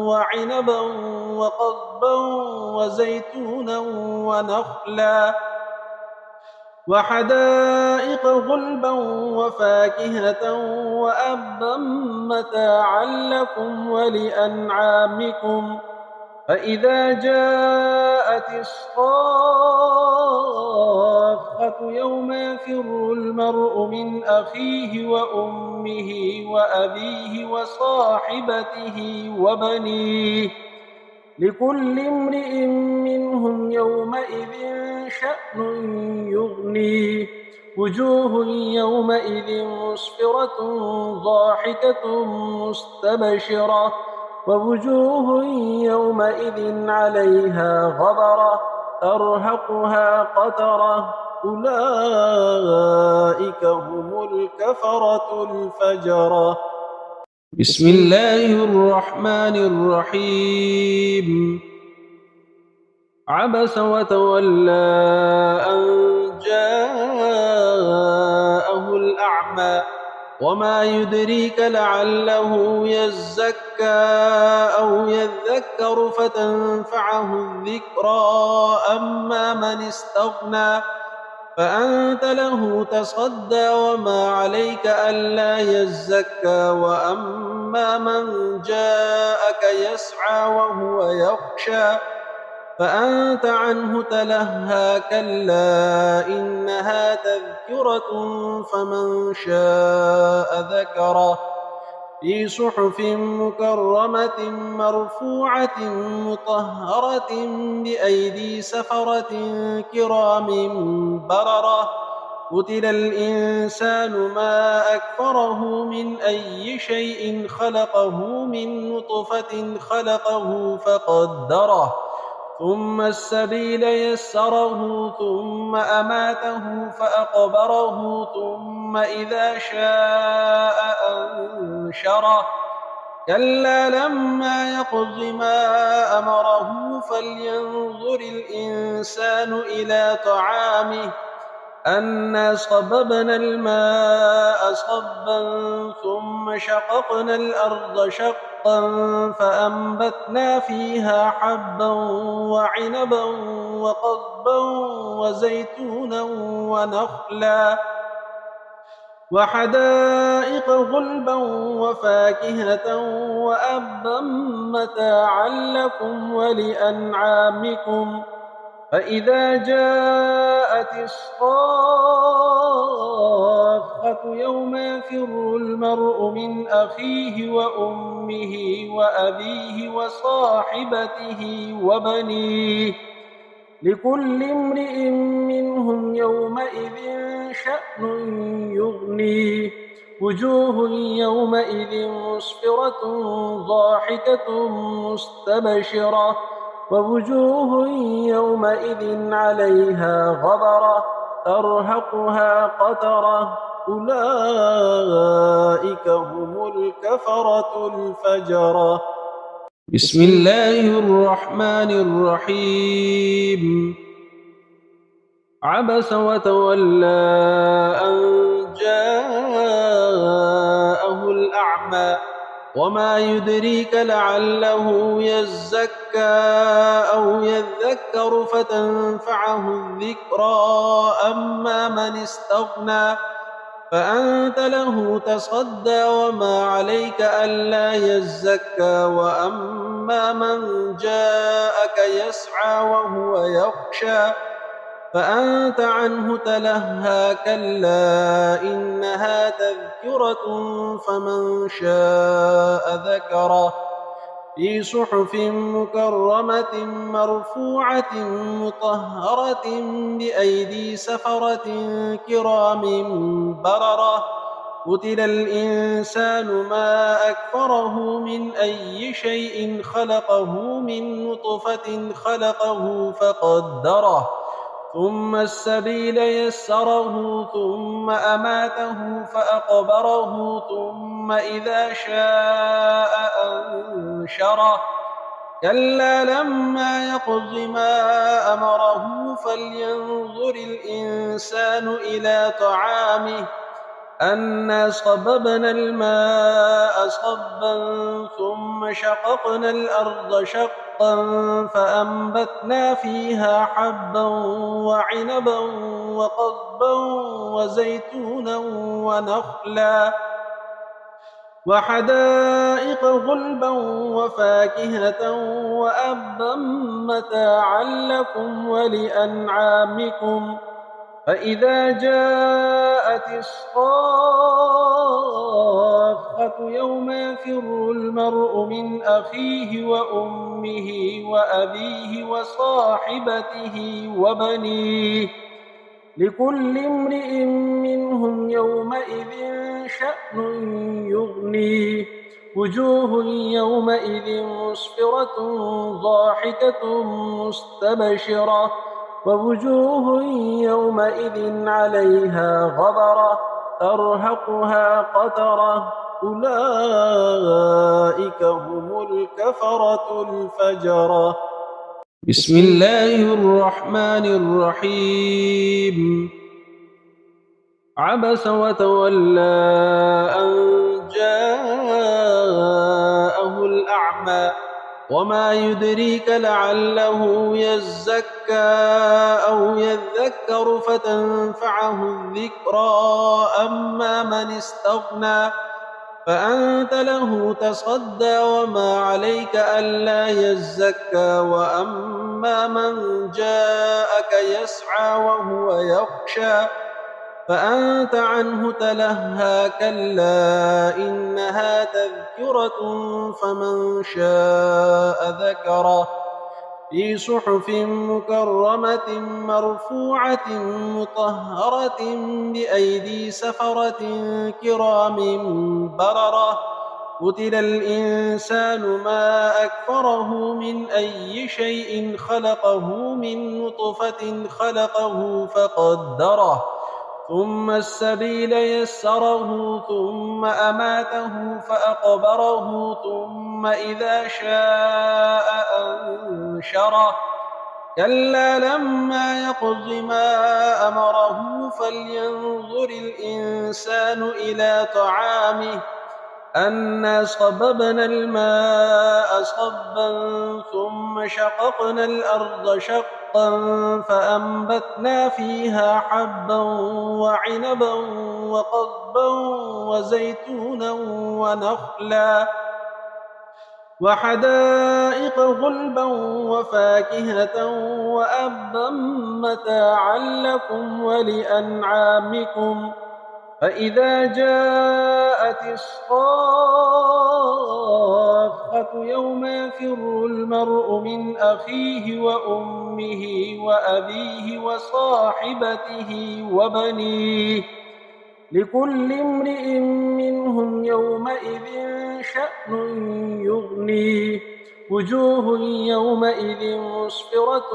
S1: وعنبا وقضبا وزيتونا ونخلا وحدائق غلبا وفاكهة وأبا متاعا لكم ولأنعامكم فإذا جاءت الصاخة يوم يفر المرء من أخيه وأمه وأبيه وصاحبته وبنيه لكل امرئ منهم يومئذ شأن يغنيه وجوه يومئذ مسفرة ضاحكة مستبشرة ووجوه يومئذ عليها غبرة ترهقها قترة أولئك هم الكفرة الفجرة. بسم الله الرحمن الرحيم. عبس وتولى أن جاءه الأعمى وما يدريك لعله يزكى أو يذكر فتنفعه الذكرى أما من استغنى فأنت له تصدى وما عليك ألا يزكى وأما من جاءك يسعى وهو يخشى فأنت عنه تلهى كلا إنها تذكرة فمن شاء ذكره في صحف مكرمة مرفوعة مطهرة بأيدي سفرة كرام بررة قتل الإنسان ما أكفره من أي شيء خلقه من نطفة خلقه فقدره ثم السبيل يسره ثم أماته فأقبره ثم إذا شاء أنشره كلا لما يقض ما أمره فلينظر الإنسان إلى طعامه أنا صببنا الماء صبا ثم شققنا الأرض شقا فأنبتنا فيها حبا وعنبا وقضبا وزيتونا ونخلا وحدائق غلبا وفاكهة وأبا متاعا لكم ولأنعامكم فإذا جاءت الصاخة يوم يفر المرء من أخيه وأمه وأبيه وصاحبته وبنيه لكل امرئ منهم يومئذ شأن يغنيه وجوه يومئذ مسفرة ضاحكة مستبشرة ووجوه يومئذ عليها غبرة ترهقها قترة أولئك هم الكفرة الفجرة. بسم الله الرحمن الرحيم. عبس وتولى أن جاءه الأعمى وما يدريك لعله يزكى أو يذكر فتنفعه الذكرى أما من استغنى فأنت له تصدى وما عليك ألا يزكى وأما من جاءك يسعى وهو يخشى فأنت عنه تلهى كلا إنها تذكرة فمن شاء ذكره في صحف مكرمة مرفوعة مطهرة بأيدي سفرة كرام بررة قتل الإنسان ما أكفره من أي شيء خلقه من نطفة خلقه فقدره ثم السبيل يسره ثم أماته فأقبره ثم إذا شاء أنشره كلا لما يقض ما أمره فلينظر الإنسان إلى طعامه أنا صببنا الماء صبا ثم شققنا الأرض شقا فأنبتنا فيها حبا وعنبا وقضبا وزيتونا ونخلا وحدائق غلبا وفاكهة وأبا متاعا لكم ولأنعامكم فإذا جاءت الصاخة يوم يفر المرء من أخيه وأمه وأبيه وصاحبته وبنيه لكل امرئ منهم يومئذ شأن يغنيه وجوه يومئذ مسفرة ضاحكة مستبشرة ووجوه يومئذ عليها غبرة ترهقها قترة أولئك هم الكفرة الفجرة. بسم الله الرحمن الرحيم. عبس وتولى أن جاءه الأعمى وما يدريك لعله يزكى أو يذكر فتنفعه الذكرى أما من استغنى فأنت له تصدى وما عليك ألا يزكى وأما من جاءك يسعى وهو يخشى فأنت عنه تلهى كلا إنها تذكرة فمن شاء ذكره في صحف مكرمة مرفوعة مطهرة بأيدي سفرة كرام بررة قتل الإنسان ما أكفره من أي شيء خلقه من نطفة خلقه فقدره ثم السبيل يسره ثم أماته فأقبره ثم إذا شاء أنشره كلا لما يقض ما أمره فلينظر الإنسان إلى طعامه أنا صببنا الماء صبا ثم شققنا الأرض شقا فأنبتنا فيها حبا وعنبا وقضبا وزيتونا ونخلا وحدائق غلبا وفاكهة وأبا متاعا لكم ولأنعامكم فإذا جاءت الصاخة يوم يفر المرء من أخيه وأمه وأبيه وصاحبته وبنيه لكل امرئ منهم يومئذ شأن يغنيه وجوه يومئذ مسفرة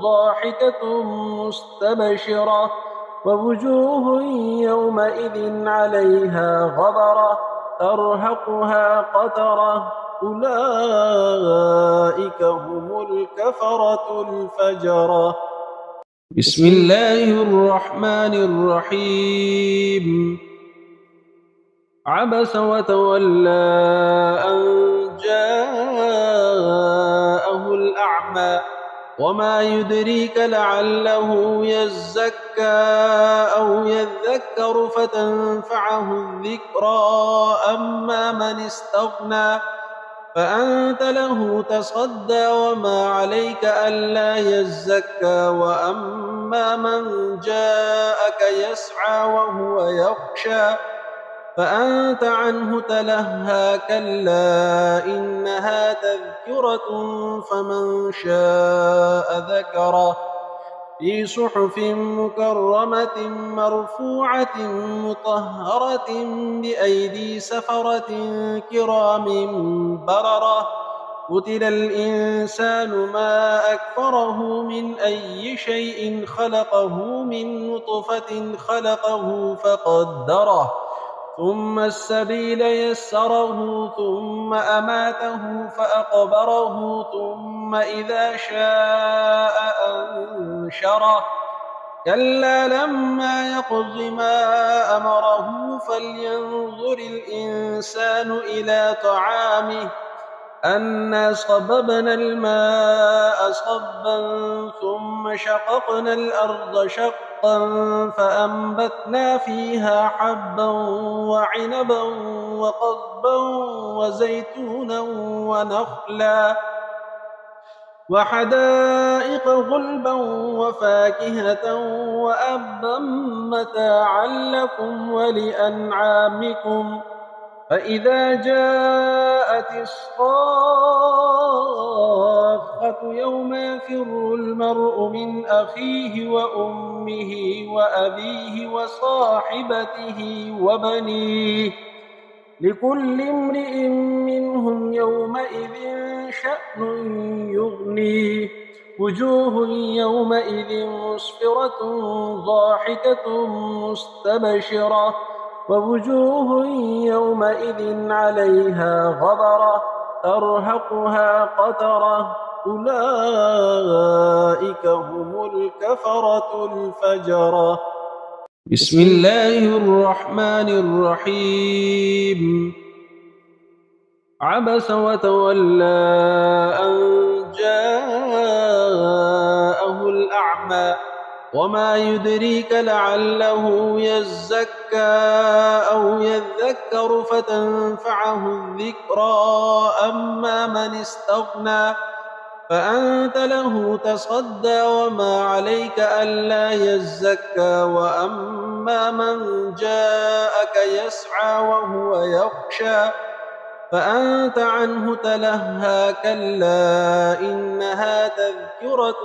S1: ضاحكة مستبشرة ووجوه يومئذ عليها غبرة ترهقها قترة أولئك هم الكفرة الفجرة. بسم الله الرحمن الرحيم. عبس وتولى أن جاءه الأعمى وما يدريك لعله يزكى أو يذكر فتنفعه الذكرى أما من استغنى فأنت له تصدى وما عليك ألا يزكى وأما من جاءك يسعى وهو يخشى فأنت عنه تلهى كلا إنها تذكرة فمن شاء ذكره في صحف مكرمة مرفوعة مطهرة بأيدي سفرة كرام بررة قتل الإنسان ما أكفره من أي شيء خلقه من نطفة خلقه فقدره ثم السبيل يسره ثم أماته فأقبره ثم إذا شاء أنشره كلا لما يقض ما أمره فلينظر الإنسان إلى طعامه أنا صببنا الماء صبا ثم شققنا الأرض شقا فأنبتنا فيها حبا وعنبا وقضبا وزيتونا ونخلا وحدائق غلبا وفاكهة وأبا متاعا لكم ولأنعامكم فإذا جاءت الصاخة يوم يفر المرء من أخيه وأمه وأبيه وصاحبته وبنيه لكل امرئ منهم يومئذ شأن يغنيه وجوه يومئذ مسفرة ضاحكة مستبشرة ووجوه يومئذ عليها غبرة ترهقها قترة أولئك هم الكفرة الفجرة. بسم الله الرحمن الرحيم. عبس وتولى أن جاءه الأعمى وما يدريك لعله يزكى أو يذكر فتنفعه الذكرى أما من استغنى فأنت له تصدى وما عليك ألا يزكى وأما من جاءك يسعى وهو يخشى فأنت عنه تلهى كلا إنها تذكرة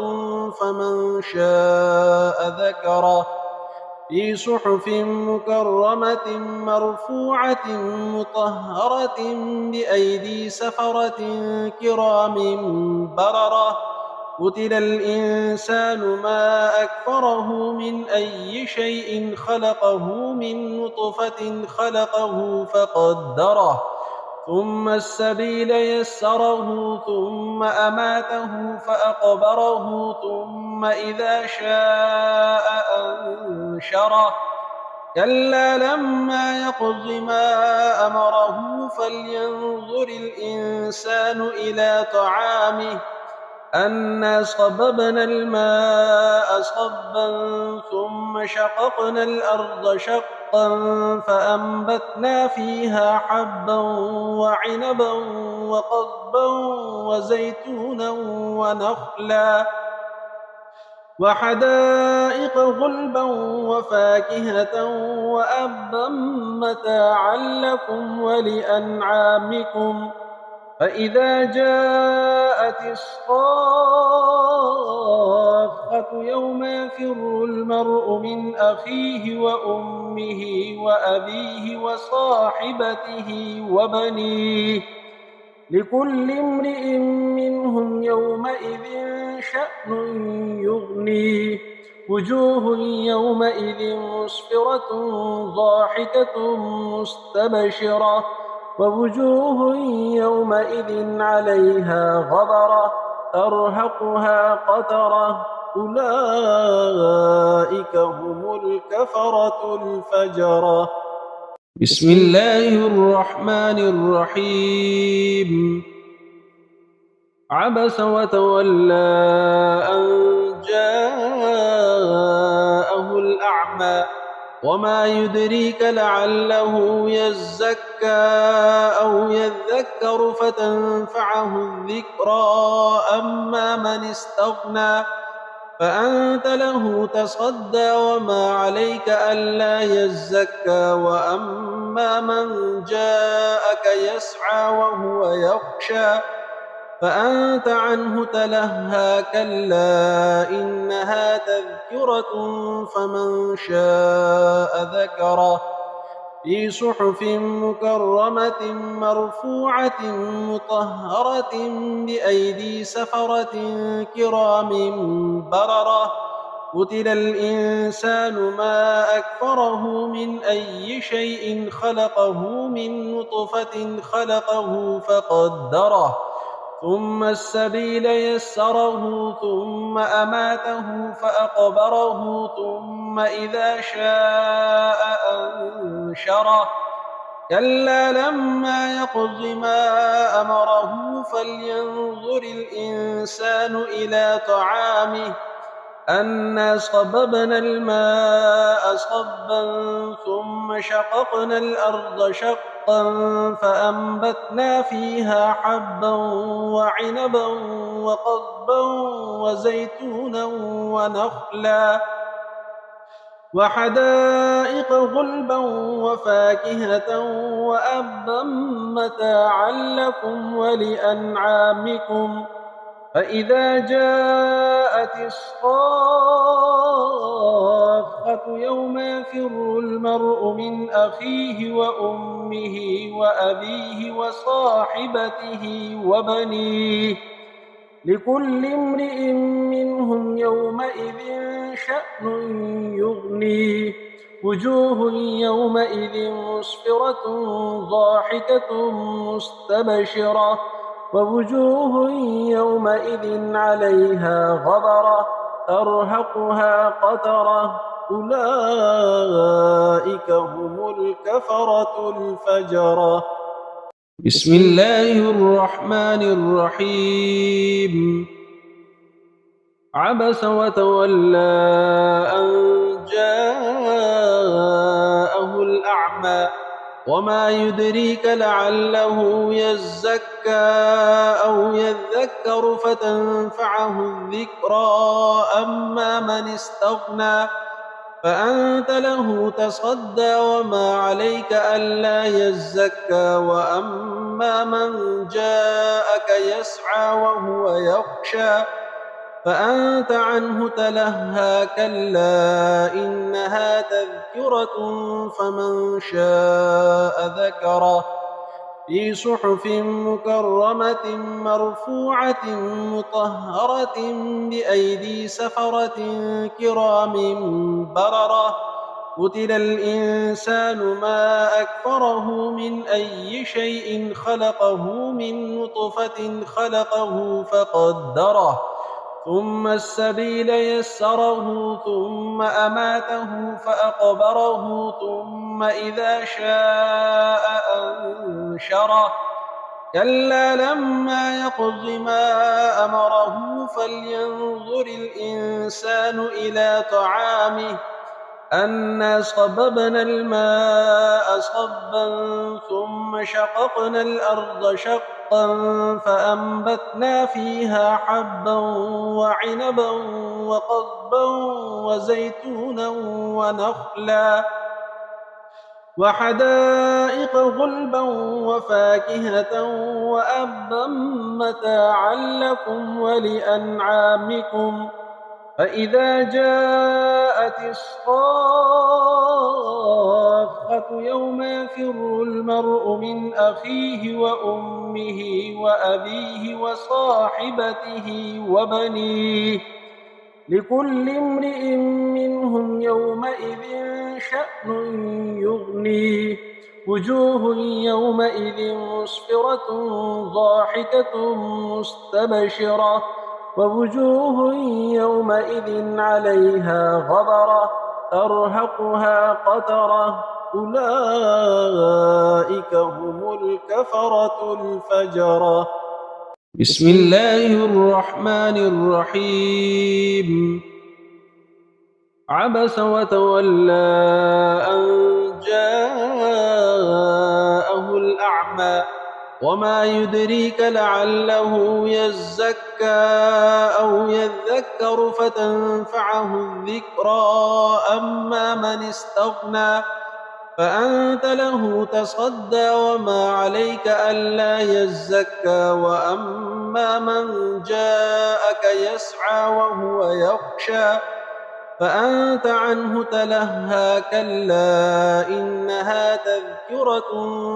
S1: فمن شاء ذكره في صحف مكرمة مرفوعة مطهرة بأيدي سفرة كرام بررة. قتل الإنسان ما أكفره من أي شيء خلقه من نطفة خلقه فقدره ثم السبيل يسره ثم أماته فأقبره ثم إذا شاء أنشره كلا لما يقض ما أمره فلينظر الإنسان إلى طعامه أنا صببنا الماء صبا ثم شققنا الأرض شقا فأنبتنا فيها حبا وعنبا وقضبا وزيتونا ونخلا وحدائق غلبا وفاكهة وأبا متاعا لكم ولأنعامكم فإذا جاءت الصاخة يوم يفر المرء من أخيه وأمه وأبيه وصاحبته وبنيه لكل امرئ منهم يومئذ شأن يغنيه وجوه يومئذ مسفرة ضاحكة مستبشرة ووجوه يومئذ عليها غبرة ترهقها قترة أولئك هم الكفرة الفجرة. بسم الله الرحمن الرحيم. عبس وتولى أن جاءه الأعمى وما يدريك لعله يزكى أو يذكر فتنفعه الذكرى أما من استغنى فأنت له تصدى وما عليك ألا يزكى وأما من جاءك يسعى وهو يخشى فأنت عنه تلهى كلا إنها تذكرة فمن شاء ذكره في صحف مكرمة مرفوعة مطهرة بأيدي سفرة كرام بررة. قتل الإنسان ما أكفره من أي شيء خلقه من نطفة خلقه فقدره ثم السبيل يسره ثم أماته فأقبره ثم إذا شاء أنشره كلا لما يقض ما أمره فلينظر الإنسان إلى طعامه أنا صببنا الماء صبا ثم شققنا الأرض شقا فأنبتنا فيها حبا وعنبا وقضبا وزيتونا ونخلا وحدائق غلبا وفاكهة وأبا متاعا لكم ولأنعامكم فإذا جاءت الصاخة يوم يفر المرء من أخيه وأمه وأبيه وصاحبته وبنيه لكل امرئ منهم يومئذ شأن يغنيه وجوه يومئذ مسفرة ضاحكة مستبشرة ووجوه يومئذ عليها غبرة ترهقها قترة أولئك هم الكفرة الفجرة. بسم الله الرحمن الرحيم. عبس وتولى أن جاءه الأعمى وما يدريك لعله يزكى أو يذكر فتنفعه الذكرى أما من استغنى فأنت له تصدى وما عليك ألا يزكى وأما من جاءك يسعى وهو يخشى فأنت عنه تلهى كلا إنها تذكرة فمن شاء ذكره في صحف مكرمة مرفوعة مطهرة بأيدي سفرة كرام بررة قتل الإنسان ما أكفره من أي شيء خلقه من نطفة خلقه فقدره ثم السبيل يسره ثم أماته فأقبره ثم إذا شاء أنشره كلا لما يقض ما أمره فلينظر الإنسان إلى طعامه أنا صببنا الماء صبا ثم شققنا الأرض شقا فأنبتنا فيها حبا وعنبا وقضبا وزيتونا ونخلا وحدائق غلبا وفاكهة وأبا متاعا لكم ولأنعامكم فإذا جاءت الصاخة يوم يفر المرء من أخيه وأمه وأبيه وصاحبته وبنيه لكل امرئ منهم يومئذ شأن يغنيه وجوه يومئذ مسفرة ضاحكة مستبشرة ووجوه يومئذ عليها غبرة ترهقها قترة أولئك هم الكفرة الفجرة بسم الله الرحمن الرحيم عبس وتولى أن جاءه الأعمى وما يدريك لعله يزكى أو يذكر فتنفعه الذكرى أما من استغنى فأنت له تصدى وما عليك ألا يزكى وأما من جاءك يسعى وهو يخشى فأنت عنه تلهى كلا إنها تذكرة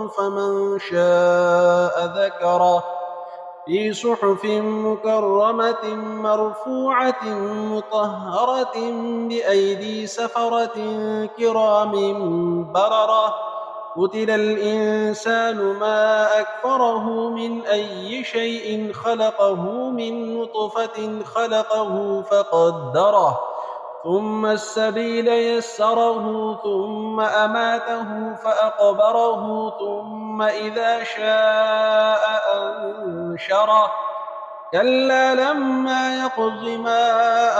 S1: فمن شاء ذكره في صحف مكرمة مرفوعة مطهرة بأيدي سفرة كرام بررة قتل الإنسان ما أكفره من أي شيء خلقه من نطفة خلقه فقدره ثم السبيل يسره ثم أماته فأقبره ثم إذا شاء أنشره كلا لما يقض ما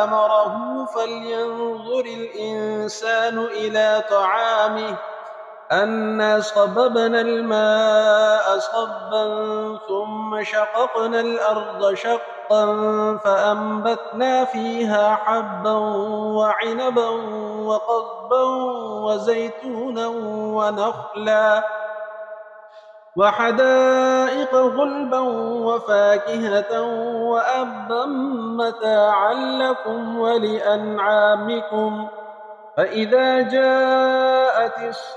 S1: أمره فلينظر الإنسان إلى طعامه أنا صببنا الماء صبا ثم شققنا الأرض شقا فأنبتنا فيها حبا وعنبا وقضبا وزيتونا ونخلا وحدائق غلبا وفاكهة وأبا متاعا لكم ولأنعامكم فإذا جاءت الصاخة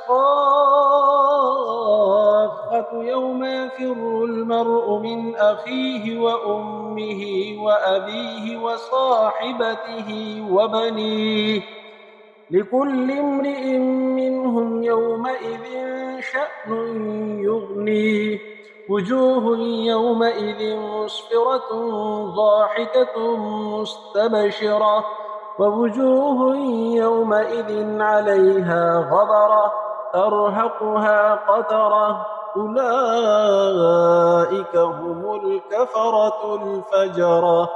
S1: يوم يفر المرء من أخيه وأمه وأبيه وصاحبته وبنيه لكل امرئ منهم يومئذ شأن يغنيه وجوه يومئذ مسفرة ضاحكة مستبشرة ووجوه يومئذ عليها غبرة ترهقها قترة أولئك هم الكفرة الفجرة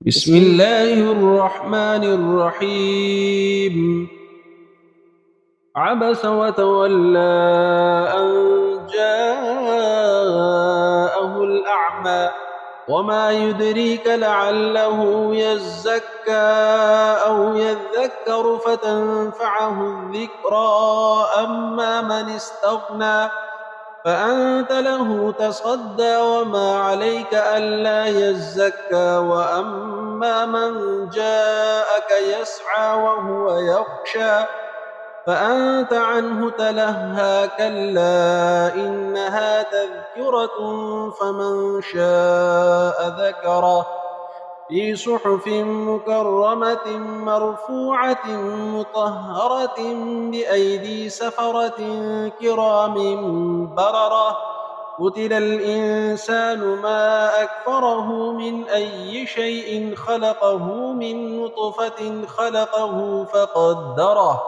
S1: بسم الله الرحمن الرحيم عبس وتولى أن جاءه الأعمى وما يدريك لعله يزكى أو يذكر فتنفعه الذكرى أما من استغنى فأنت له تصدى وما عليك ألا يزكى وأما من جاءك يسعى وهو يخشى فأنت عنه تلهى كلا إنها تذكرة فمن شاء ذكره في صحف مكرمة مرفوعة مطهرة بأيدي سفرة كرام بررة قتل الإنسان ما أكفره من أي شيء خلقه من نطفة خلقه فقدره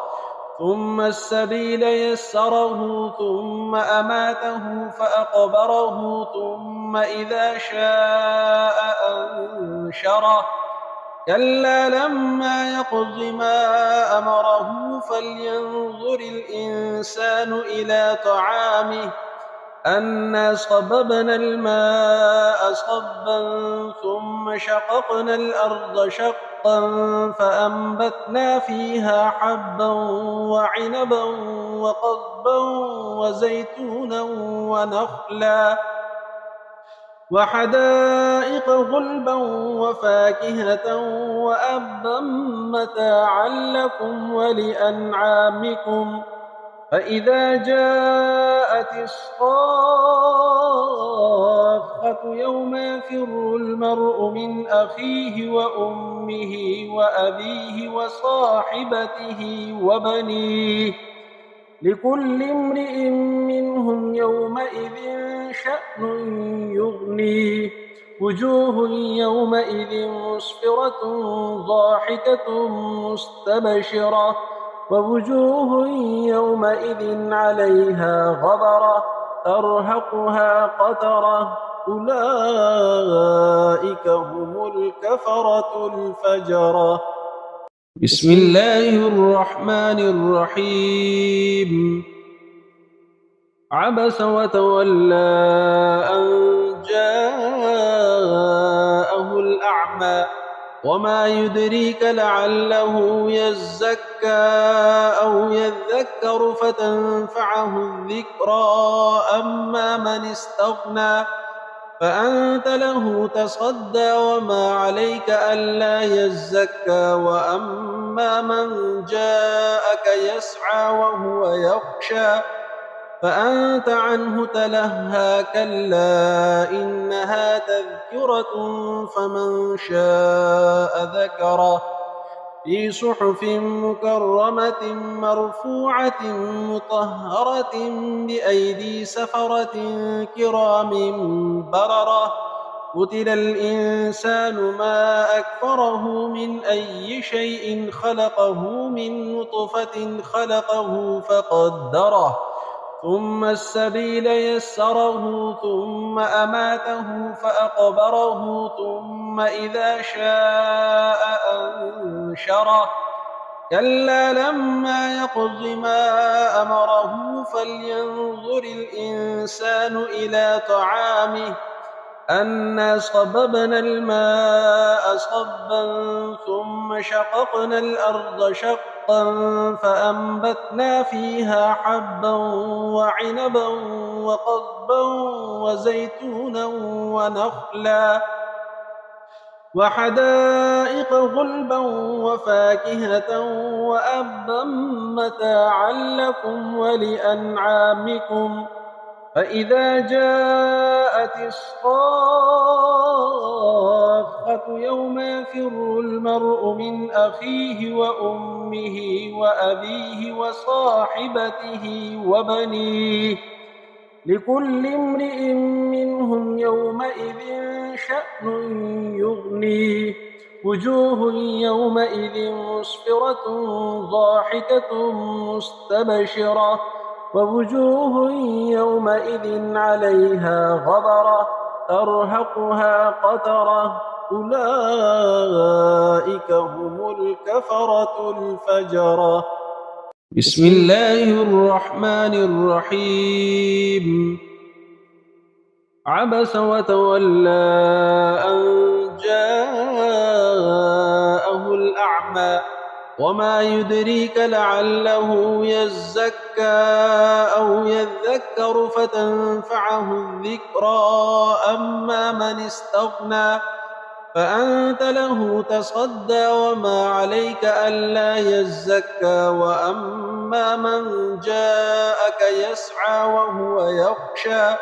S1: ثم السبيل يسره ثم أماته فأقبره ثم إذا شاء أنشره كلا لما يقض ما أمره فلينظر الإنسان إلى طعامه أنا صببنا الماء صبا ثم شققنا الأرض شقا فأنبتنا فيها حبا وعنبا وقضبا وزيتونا ونخلا وحدائق غلبا وفاكهة وأبا متاعا لكم ولأنعامكم فإذا جاءت الصاخة يوم يفر المرء من أخيه وأمه وأبيه وصاحبته وبنيه لكل امرئ منهم يومئذ شأن يغنيه وجوه يومئذ مسفرة ضاحكة مستبشرة ووجوه يومئذ عليها غبرة ترهقها قترة أولئك هم الكفرة الفجرة بسم الله الرحمن الرحيم عبس وتولى أن جاءه الأعمى وما يدريك لعله يزكى أو يذكر فتنفعه الذكرى أما من استغنى فأنت له تصدى وما عليك ألا يزكى وأما من جاءك يسعى وهو يخشى فأنت عنه تلهى كلا إنها تذكرة فمن شاء ذكره في صحف مكرمة مرفوعة مطهرة بأيدي سفرة كرام بررة قتل الإنسان ما أكفره من أي شيء خلقه من نطفة خلقه فقدره ثم السبيل يسره ثم أماته فأقبره ثم إذا شاء أنشره كلا لما يقض ما أمره فلينظر الإنسان إلى طعامه أنا صببنا الماء صبا ثم شققنا الأرض شقا فأنبتنا فيها حبا وعنبا وقضبا وزيتونا ونخلا وحدائق غلبا وفاكهة وأبا متاعا لكم ولأنعامكم فإذا جاءت الصاخة يوم يفر المرء من أخيه وأمه وأبيه وصاحبته وبنيه لكل امرئ منهم يومئذ شأن يغنيه وجوه يومئذ مسفرة ضاحكة مستبشرة ووجوه يومئذ عليها غبرة ترهقها قترة أولئك هم الكفرة الفجرة بسم الله الرحمن الرحيم عبس وتولى أن جاءه الأعمى وما يدريك لعله يزكى أو يذكر فتنفعه الذكرى. أما من استغنى فأنت له تصدى وما عليك ألا يزكى. وأما من جاءك يسعى وهو يخشى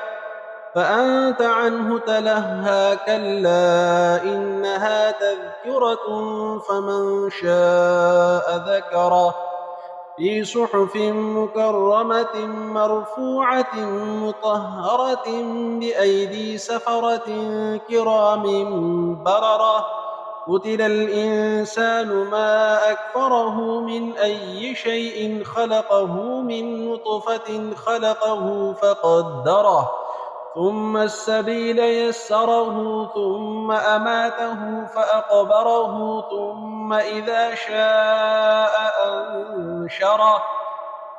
S1: فأنت عنه تلهى. كلا إنها تذكرة فمن شاء ذكره في صحف مكرمة مرفوعة مطهرة بأيدي سفرة كرام بررة. قتل الإنسان ما أكفره من أي شيء خلقه من نطفة خلقه فقدره ثم السبيل يسره ثم أماته فأقبره ثم إذا شاء أنشره.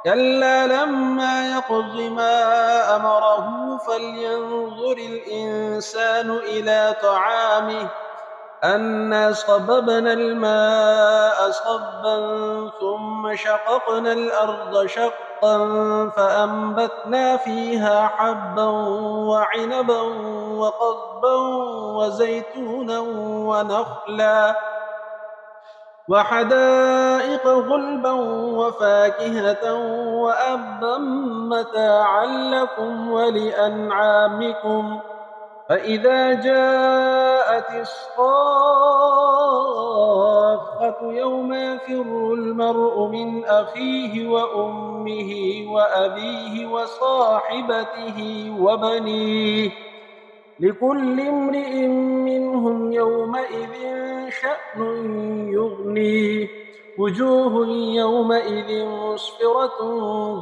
S1: كلا لما يقض ما أمره فلينظر الإنسان إلى طعامه أنا صببنا الماء صبا ثم شققنا الأرض شقا فأنبتنا فيها حبا وعنبا وقضبا وزيتونا ونخلا وحدائق غلبا وفاكهة وأبا متاعا لكم ولأنعامكم. فإذا جاءت الصاخة يوم يفر المرء من أخيه وأمه وأبيه وصاحبته وبنيه لكل امرئ منهم يومئذ شأن يغنيه. وجوه يومئذ مسفرة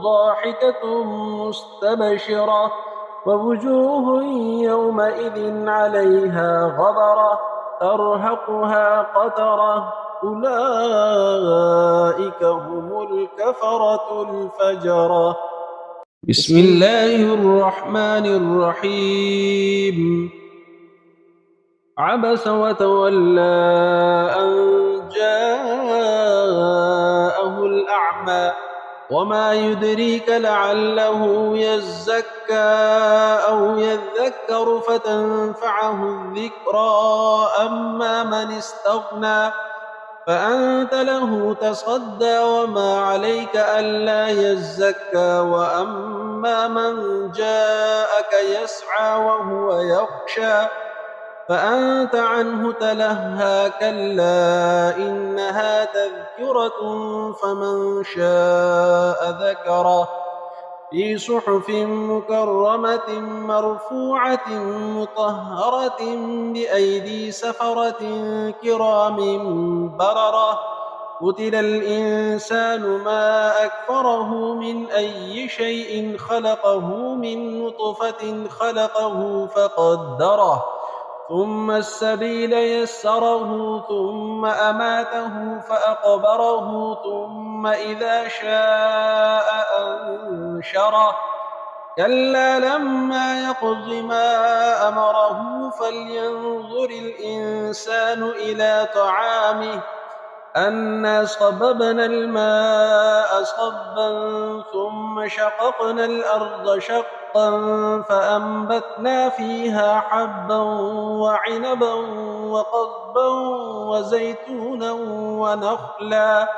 S1: ضاحكة مستبشرة ووجوه يومئذ عليها غبرة ترهقها قترة. أولئك هم الكفرة الفجرة. بسم الله الرحمن الرحيم. عبس وتولى أن جاءه الأعمى وما يدريك لعله يزكى أو يذكر فتنفعه الذكرى. أما من استغنى فأنت له تصدى وما عليك ألا يزكى. وأما من جاءك يسعى وهو يخشى فأنت عنه تلهى. كلا إنها تذكرة فمن شاء ذكره في صحف مكرمة مرفوعة مطهرة بأيدي سفرة كرام بررة. قتل الإنسان ما أكفره من أي شيء خلقه من نطفة خلقه فقدره ثم السبيل يسره ثم أماته فأقبره ثم إذا شاء أنشره. كلا لما يقض ما أمره فلينظر الإنسان إلى طعامه أنا صببنا الماء صبا ثم شققنا الأرض شقا فأنبتنا فيها حبا وعنبا وقضبا وزيتونا ونخلا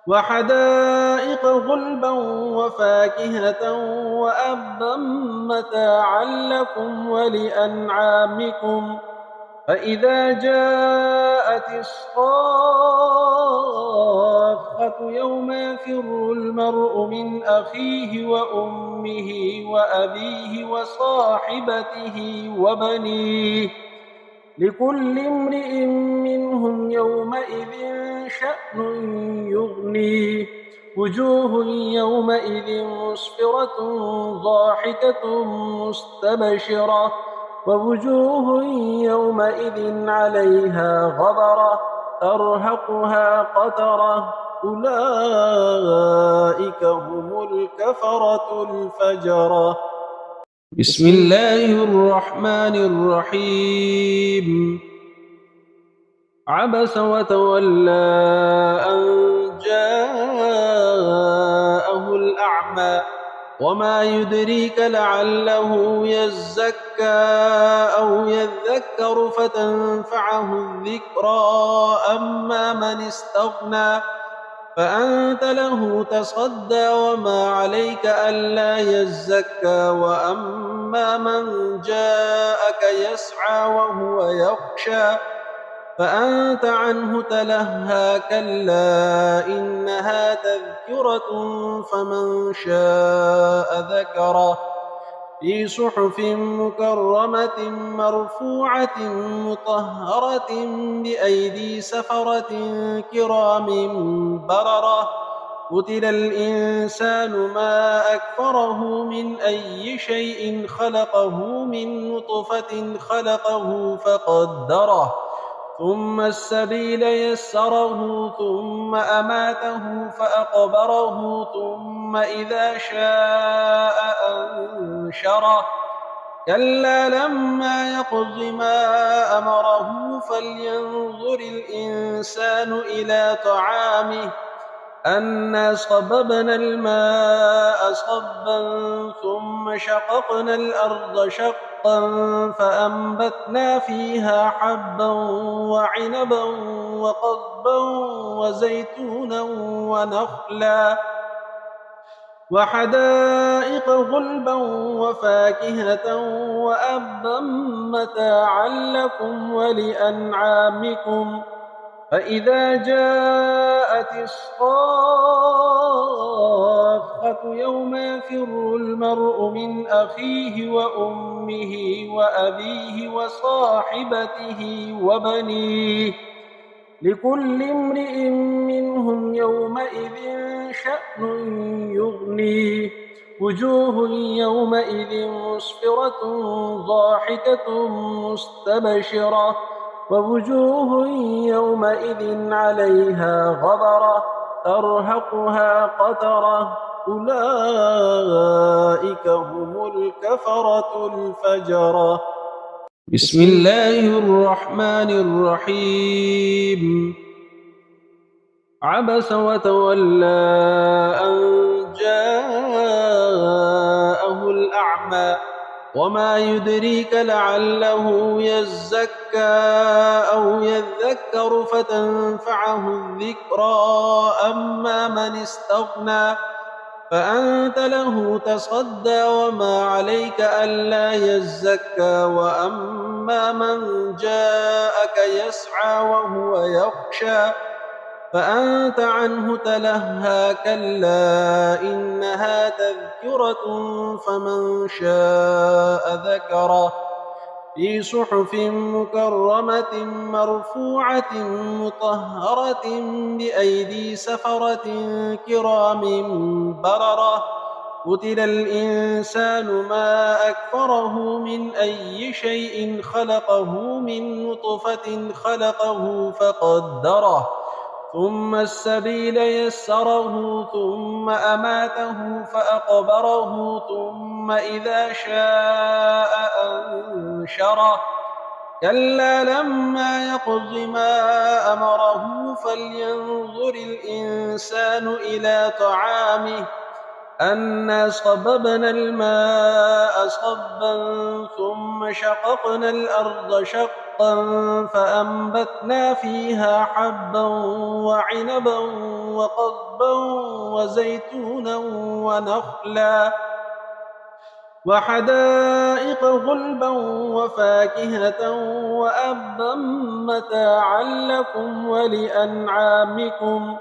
S1: وحدائق غلبا وفاكهة وأبا متاعا لكم ولأنعامكم. فإذا جاءت الصاخة يوم يفر المرء من أخيه وأمه وأبيه وصاحبته وبنيه لكل امرئ منهم يومئذ شأن يغنيه. وجوه يومئذ مسفرة ضاحكة مستبشرة ووجوه يومئذ عليها غبرة ترهقها قترة. أولئك هم الكفرة الفجرة. بسم الله الرحمن الرحيم. عبس وتولى أن جاءه الأعمى وما يدريك لعله يزكى أو يذكر فتنفعه الذكرى أما من استغنى فأنت له تصدى وما عليك ألا يزكى وأما من جاءك يسعى وهو يخشى فأنت عنه تلهى كلا إنها تذكرة فمن شاء ذكره في صحف مكرمة مرفوعة مطهرة بأيدي سفرة كرام بررة قتل الإنسان ما أكفره من أي شيء خلقه من نطفة خلقه فقدره ثم السبيل يسره ثم أماته فأقبره ثم إذا شاء أنشره كلا لما يقض ما أمره فلينظر الإنسان إلى طعامه أنا صببنا الماء صبا ثم شققنا الأرض شقا فأنبتنا فيها حبا وعنبا وقضبا وزيتونا ونخلا وحدائق غلبا وفاكهة وأبا متاعا لكم ولأنعامكم فإذا جاءت الصاخة يوم يفر المرء من أخيه وأمه وأبيه وصاحبته وبنيه لكل امرئ منهم يومئذ شأن يغنيه وجوه يومئذ مسفرة ضاحكة مستبشرة ووجوه يومئذ عليها غبرة ترهقها قترة أولئك هم الكفرة الفجرة بسم الله الرحمن الرحيم عبس وتولى أن جاءه الأعمى وما يدريك لعله يزكى أو يذكر فتنفعه الذكرى أما من استغنى فأنت له تصدى وما عليك ألا يزكى وأما من جاءك يسعى وهو يخشى فأنت عنه تلهى كلا إنها تذكرة فمن شاء ذكره في صحف مكرمة مرفوعة مطهرة بأيدي سفرة كرام بررة قتل الإنسان ما أكفره من أي شيء خلقه من نطفة خلقه فقدره ثم السبيل يسره ثم أماته فأقبره ثم إذا شاء أنشره كلا لما يقض ما أمره فلينظر الإنسان إلى طعامه أنا صببنا الماء صبا ثم شققنا الأرض شقا فأنبتنا فيها حبا وعنبا وقضبا وزيتونا ونخلا وحدائق غلبا وفاكهة وأبا متاعا لكم ولأنعامكم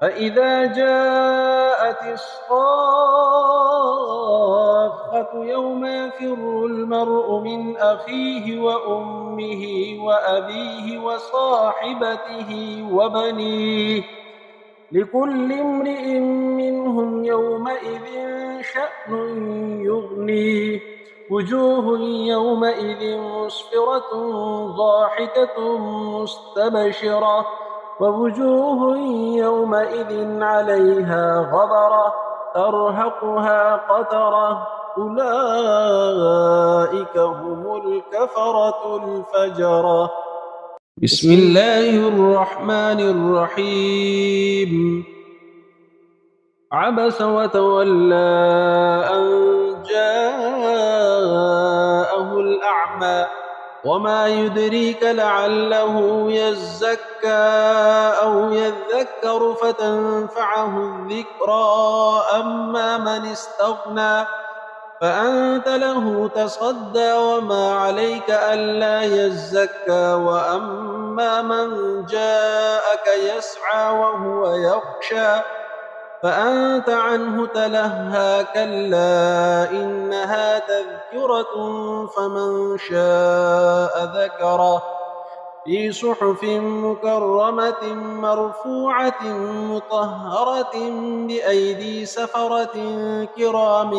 S1: فإذا جاءت الصاخة يوم يفر المرء من أخيه وأمه وأبيه وصاحبته وبنيه لكل امرئ منهم يومئذ شأن يغنيه وجوه يومئذ مسفرة ضاحكة مستبشرة ووجوه يومئذ عليها غبرة ترهقها قترة أولئك هم الكفرة الفجرة بسم الله الرحمن الرحيم. عبس وتولى أن جاءه الأعمى وما يدريك لعله يزكى أو يذكر فتنفعه الذكرى أما من استغنى فأنت له تصدى وما عليك ألا يزكى وأما من جاءك يسعى وهو يخشى فأنت عنه تلهى كلا إنها تذكرة فمن شاء ذكره في صحف مكرمة مرفوعة مطهرة بأيدي سفرة كرام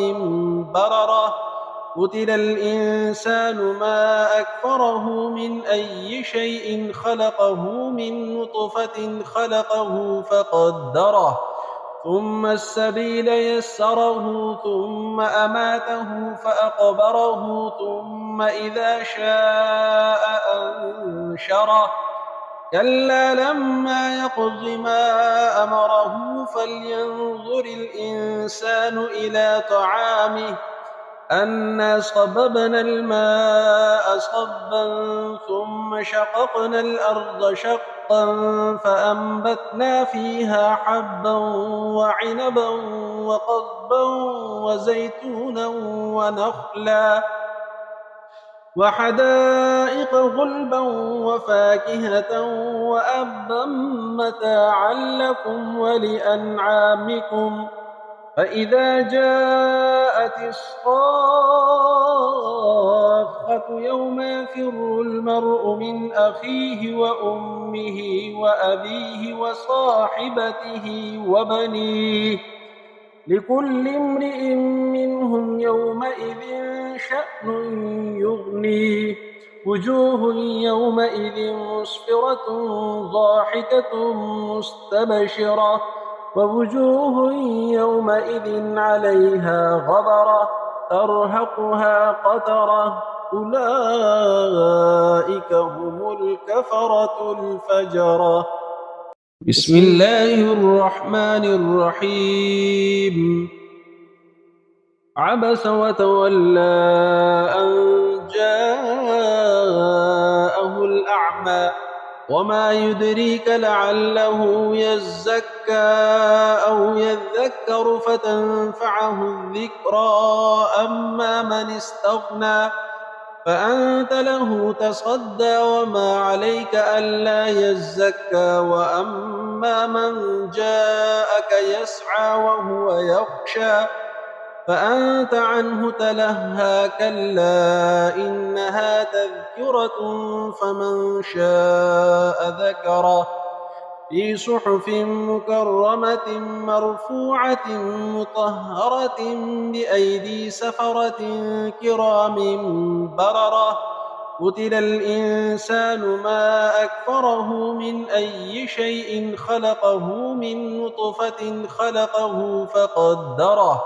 S1: بررة قتل الإنسان ما أكفره من أي شيء خلقه من نطفة خلقه فقدره ثم السبيل يسره ثم أماته فأقبره ثم إذا شاء أنشره كلا لما يقض ما أمره فلينظر الإنسان إلى طعامه أنا صببنا الماء صبا ثم شققنا الأرض شقا فأنبتنا فيها حبا وعنبا وقضبا وزيتونا ونخلا وحدائق غلبا وفاكهة وأبا متاعا لكم ولأنعامكم فإذا جاءت الصاخة يوم يفر المرء من أخيه وأمه وأبيه وصاحبته وبنيه لكل امرئ منهم يومئذ شأن يغنيه وجوه يومئذ مسفرة ضاحكة مستبشرة ووجوه يومئذ عليها غبرة ترهقها قترة أولئك هم الكفرة الفجرة. بسم الله الرحمن الرحيم. عبس وتولى أن جاءه الأعمى وما يدريك لعله يزكى أو يذكر فتنفعه الذكرى أما من استغنى فأنت له تصدى وما عليك ألا يزكى وأما من جاءك يسعى وهو يخشى فأنت عنه تلهى كلا إنها تذكرة فمن شاء ذكره في صحف مكرمة مرفوعة مطهرة بأيدي سفرة كرام بررة قتل الإنسان ما أكفره من أي شيء خلقه من نطفة خلقه فقدره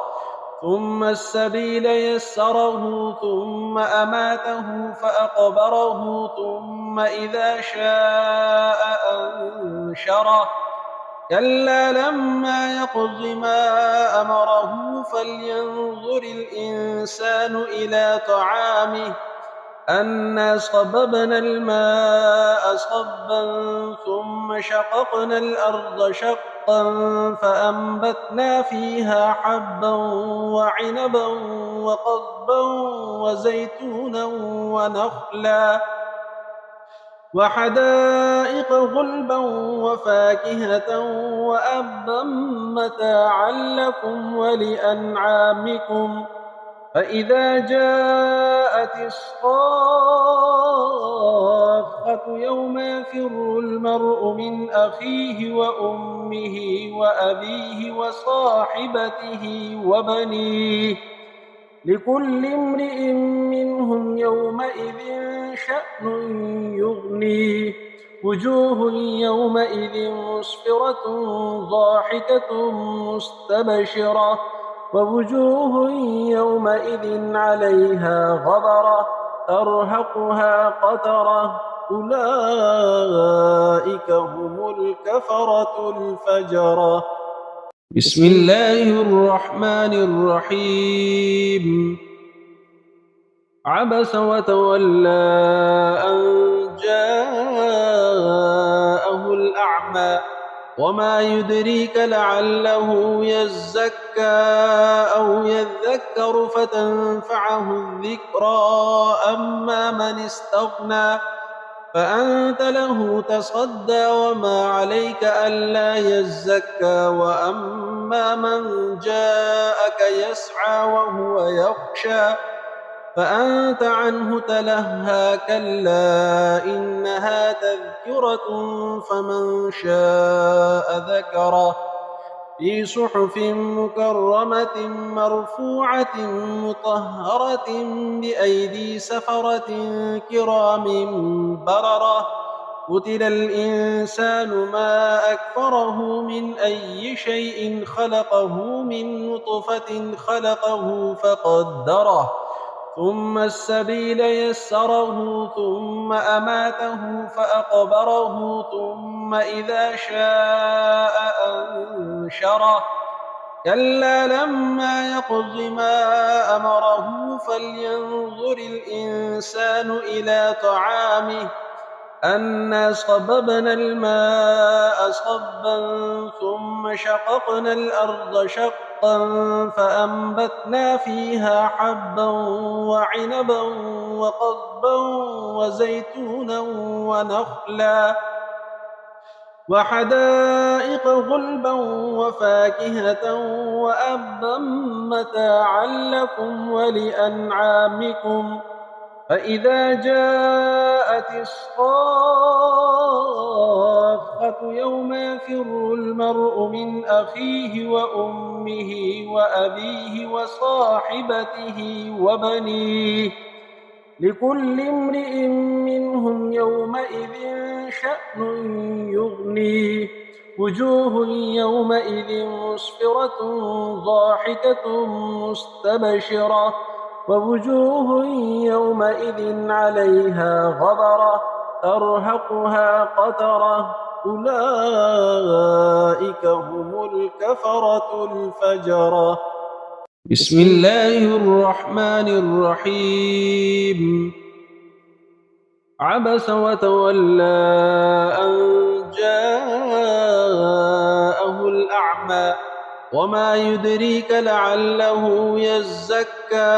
S1: ثم السبيل يسره ثم أماته فأقبره ثم إذا شاء أنشره كلا لما يقض ما أمره فلينظر الإنسان إلى طعامه أنا صببنا الماء صبا ثم شققنا الأرض شقا فأنبتنا فيها حبا وعنبا وقضبا وزيتونا ونخلا وحدائق غلبا وفاكهة وأبا متاعا لكم ولأنعامكم فإذا جاءت الصاخة يوم يفر المرء من أخيه وأمه وأبيه وصاحبته وبنيه لكل امرئ منهم يومئذ شأن يغنيه وجوه يومئذ مسفرة ضاحكة مستبشرة ووجوه يومئذ عليها غبرة ترهقها قترة أولئك هم الكفرة الفجرة. بسم الله الرحمن الرحيم. عبس وتولى أن جاءه الأعمى وما يدريك لعله يزكى أو يذكر فتنفعه الذكرى أما من استغنى فأنت له تصدى وما عليك ألا يزكى وأما من جاءك يسعى وهو يخشى فأنت عنه تلهى كلا إنها تذكرة فمن شاء ذكره في صحف مكرمة مرفوعة مطهرة بأيدي سفرة كرام بررة. قتل الإنسان ما أكفره من أي شيء خلقه من نطفة خلقه فقدره ثم السبيل يسره ثم أماته فأقبره ثم إذا شاء أنشره كلا لما يقض ما أمره فلينظر الإنسان إلى طعامه أنا صببنا الماء صبا ثم شققنا الأرض شقا فأنبتنا فيها حبا وعنبا وقضبا وزيتونا ونخلا وحدائق غلبا وفاكهة وأبا متاعا لكم ولأنعامكم. فإذا جاءت الصاخة يوم يفر المرء من أخيه وأمه وأبيه وصاحبته وبنيه لكل امرئ منهم يومئذ شأن يغنيه. وجوه يومئذ مسفرة ضاحكة مستبشرة ووجوه يومئذ عليها غبرة ترهقها قترة أولئك هم الكفرة الفجرة. بسم الله الرحمن الرحيم. عبس وتولى أن جاءه الأعمى وما يدريك لعله يزكى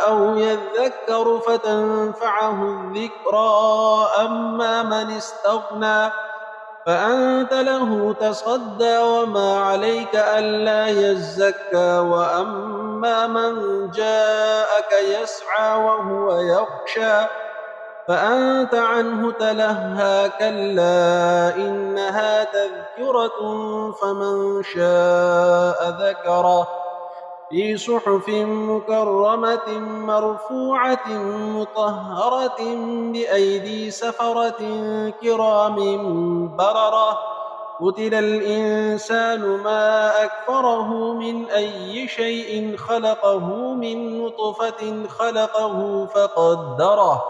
S1: أو يذكر فتنفعه الذكرى أما من استغنى فأنت له تصدى وما عليك ألا يزكى وأما من جاءك يسعى وهو يخشى فأنت عنه تلهى كلا إنها تذكرة فمن شاء ذكره في صحف مكرمة مرفوعة مطهرة بأيدي سفرة كرام بررة. قتل الإنسان ما أكفره من أي شيء خلقه من نطفة خلقه فقدره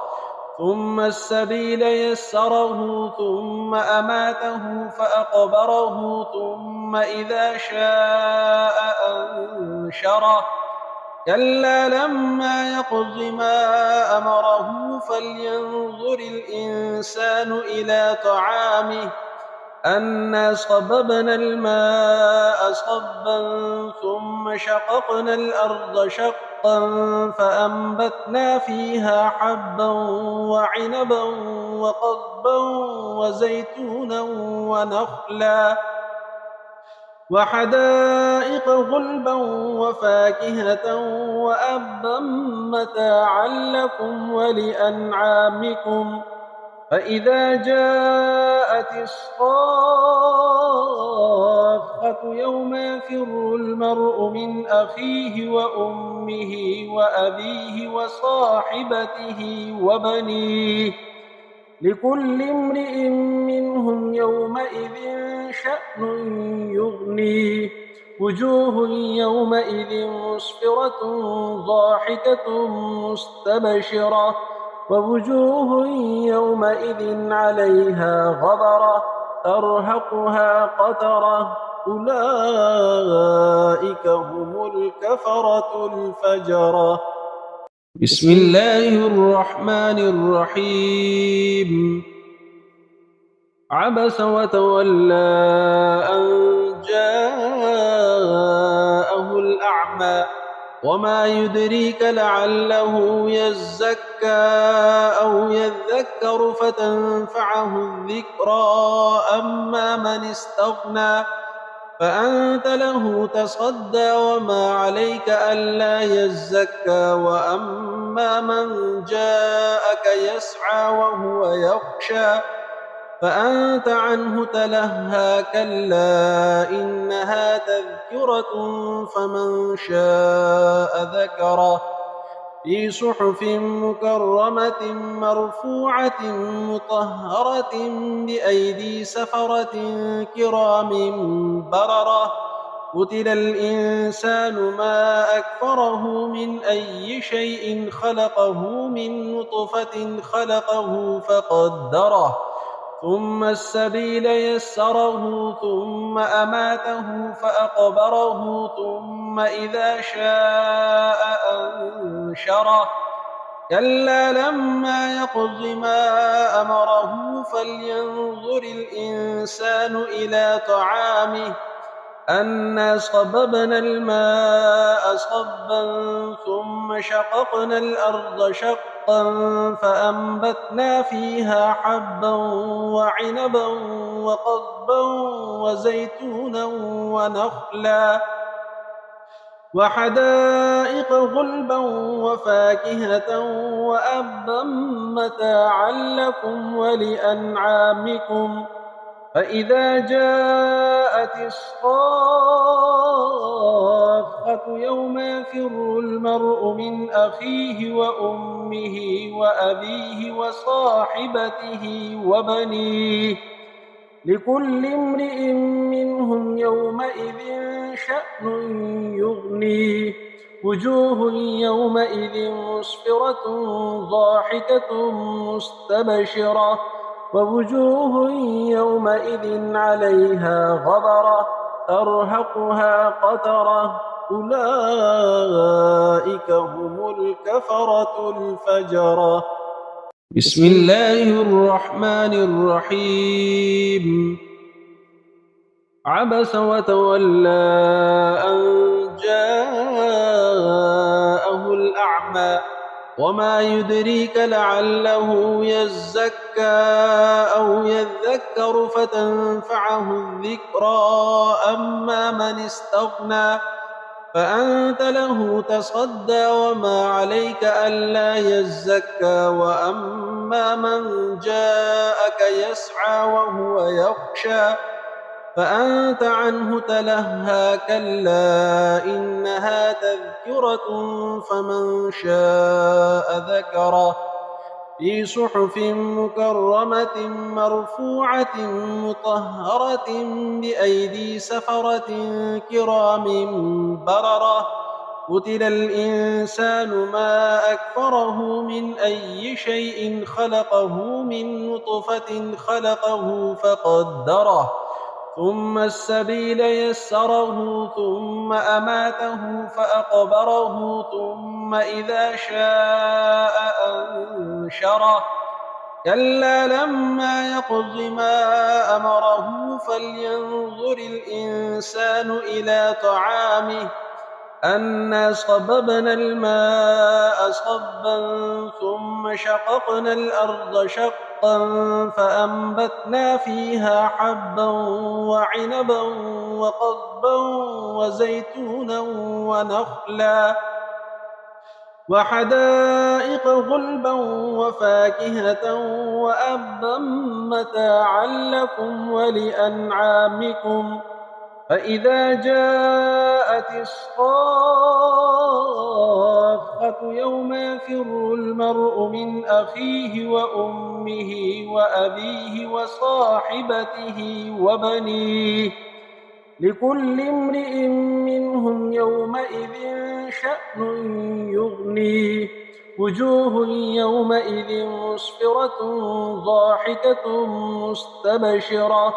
S1: ثم السبيل يسره ثم أماته فأقبره ثم إذا شاء أنشره كلا لما يقض ما أمره فلينظر الإنسان إلى طعامه أنا صببنا الماء صبا ثم شققنا الأرض شقا فأنبتنا فيها حبا وعنبا وقضبا وزيتونا ونخلا وحدائق غلبا وفاكهة وأبا متاعا لكم ولأنعامكم. فإذا جاءت الصاخة يوم يفر المرء من أخيه وأمه وأبيه وصاحبته وبنيه لكل امرئ منهم يومئذ شأن يغنيه. وجوه يومئذ مسفرة ضاحكة مستبشرة ووجوه يومئذ عليها غبرة ترهقها قترة أولئك هم الكفرة الفجرة. بسم الله الرحمن الرحيم. عبس وتولى أن جاءه الأعمى وما يدريك لعله يزكى أو يذكر فتنفعه الذكرى أما من استغنى فأنت له تصدى وما عليك ألا يزكى وأما من جاءك يسعى وهو يخشى فأنت عنه تلهى كلا إنها تذكرة فمن شاء ذكره في صحف مكرمة مرفوعة مطهرة بأيدي سفرة كرام بررة قتل الإنسان ما أكفره من أي شيء خلقه من نطفة خلقه فقدره ثم السبيل يسره ثم أماته فأقبره ثم إذا شاء أنشره كلا لما يقض ما أمره فلينظر الإنسان إلى طعامه أنا صببنا الماء صبا ثم شققنا الأرض شقا فأنبتنا فيها حبا وعنبا وقضبا وزيتونا ونخلا وحدائق غلبا وفاكهة وأبا متاعا لكم ولأنعامكم فإذا جاءت الصاخة يوم يفر المرء من أخيه وأمه وأبيه وصاحبته وبنيه لكل امرئ منهم يومئذ شأن يغنيه وجوه يومئذ مسفرة ضاحكة مستبشرة ووجوه يومئذ عليها غبرة ترهقها قترة أولئك هم الكفرة الفجرة. بسم الله الرحمن الرحيم. عبس وتولى أن جاءه الأعمى وما يدريك لعله يزكى أو يذكر فتنفعه الذكرى أما من استغنى فأنت له تصدى وما عليك ألا يزكى وأما من جاءك يسعى وهو يخشى فأنت عنه تلهى كلا إنها تذكرة فمن شاء ذكره في صحف مكرمة مرفوعة مطهرة بأيدي سفرة كرام بررة قتل الإنسان ما أكفره من أي شيء خلقه من نطفة خلقه فقدره ثم السبيل يسره ثم أماته فأقبره ثم إذا شاء أنشره كلا لما يقض ما أمره فلينظر الإنسان إلى طعامه أنا صببنا الماء صبا ثم شققنا الأرض شقا فأنبتنا فيها حبا وعنبا وقضبا وزيتونا ونخلا وحدائق غلبا وفاكهة وأبا متاعا لكم ولأنعامكم فإذا جاءت الصاخة يوم يفر المرء من أخيه وأمه وأبيه وصاحبته وبنيه لكل امرئ منهم يومئذ شأن يغنيه وجوه يومئذ مسفرة ضاحكة مستبشرة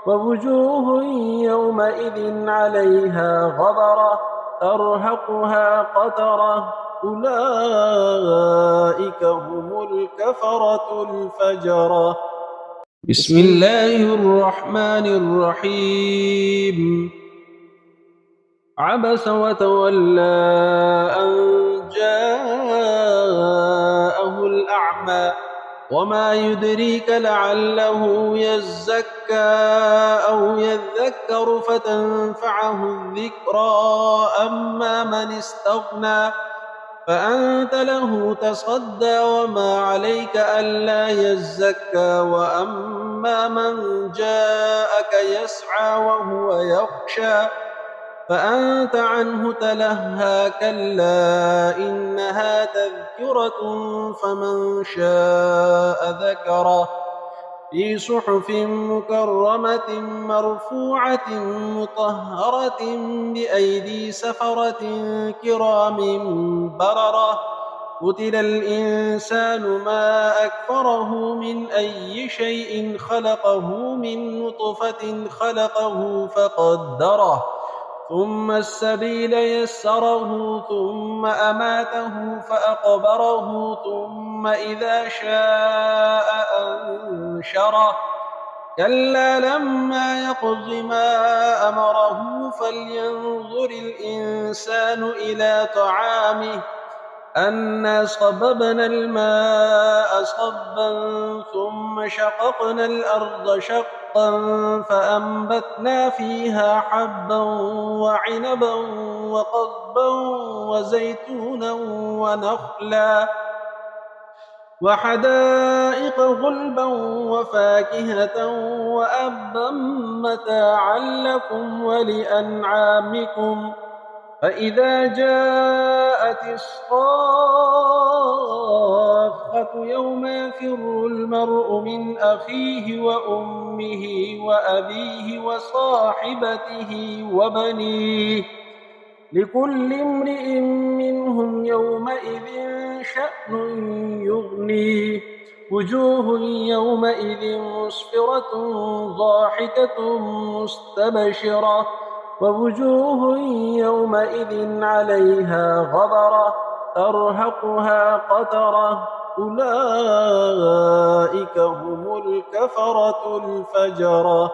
S1: ووجوه يومئذ عليها غبرة ترهقها قترة أولئك هم الكفرة الفجرة. بسم الله الرحمن الرحيم. عبس وتولى أن جاءه الأعمى وما يدريك لعله يزكى أو يذكر فتنفعه الذكرى أما من استغنى فأنت له تصدى وما عليك ألا يزكى وأما من جاءك يسعى وهو يخشى فأنت عنه تلهى كلا إنها تذكرة فمن شاء ذكره في صحف مكرمة مرفوعة مطهرة بأيدي سفرة كرام بررة قتل الإنسان ما أكفره من أي شيء خلقه من نطفة خلقه فقدره ثم السبيل يسره ثم أماته فأقبره ثم إذا شاء أنشره كلا لما يقض ما أمره فلينظر الإنسان إلى طعامه أنا صببنا الماء صبا ثم شققنا الأرض شقا فأنبتنا فيها حبا وعنبا وقضبا وزيتونا ونخلا وحدائق غلبا وفاكهة وأبا متاعا لكم ولأنعامكم فإذا جاءت الصاخة يوم يفر المرء من أخيه وأمه وأبيه وصاحبته وبنيه لكل امرئ منهم يومئذ شأن يغنيه وجوه يومئذ مسفرة ضاحكة مستبشرة ووجوه يومئذ عليها غبرة ترهقها قترة أولئك هم الكفرة الفجرة.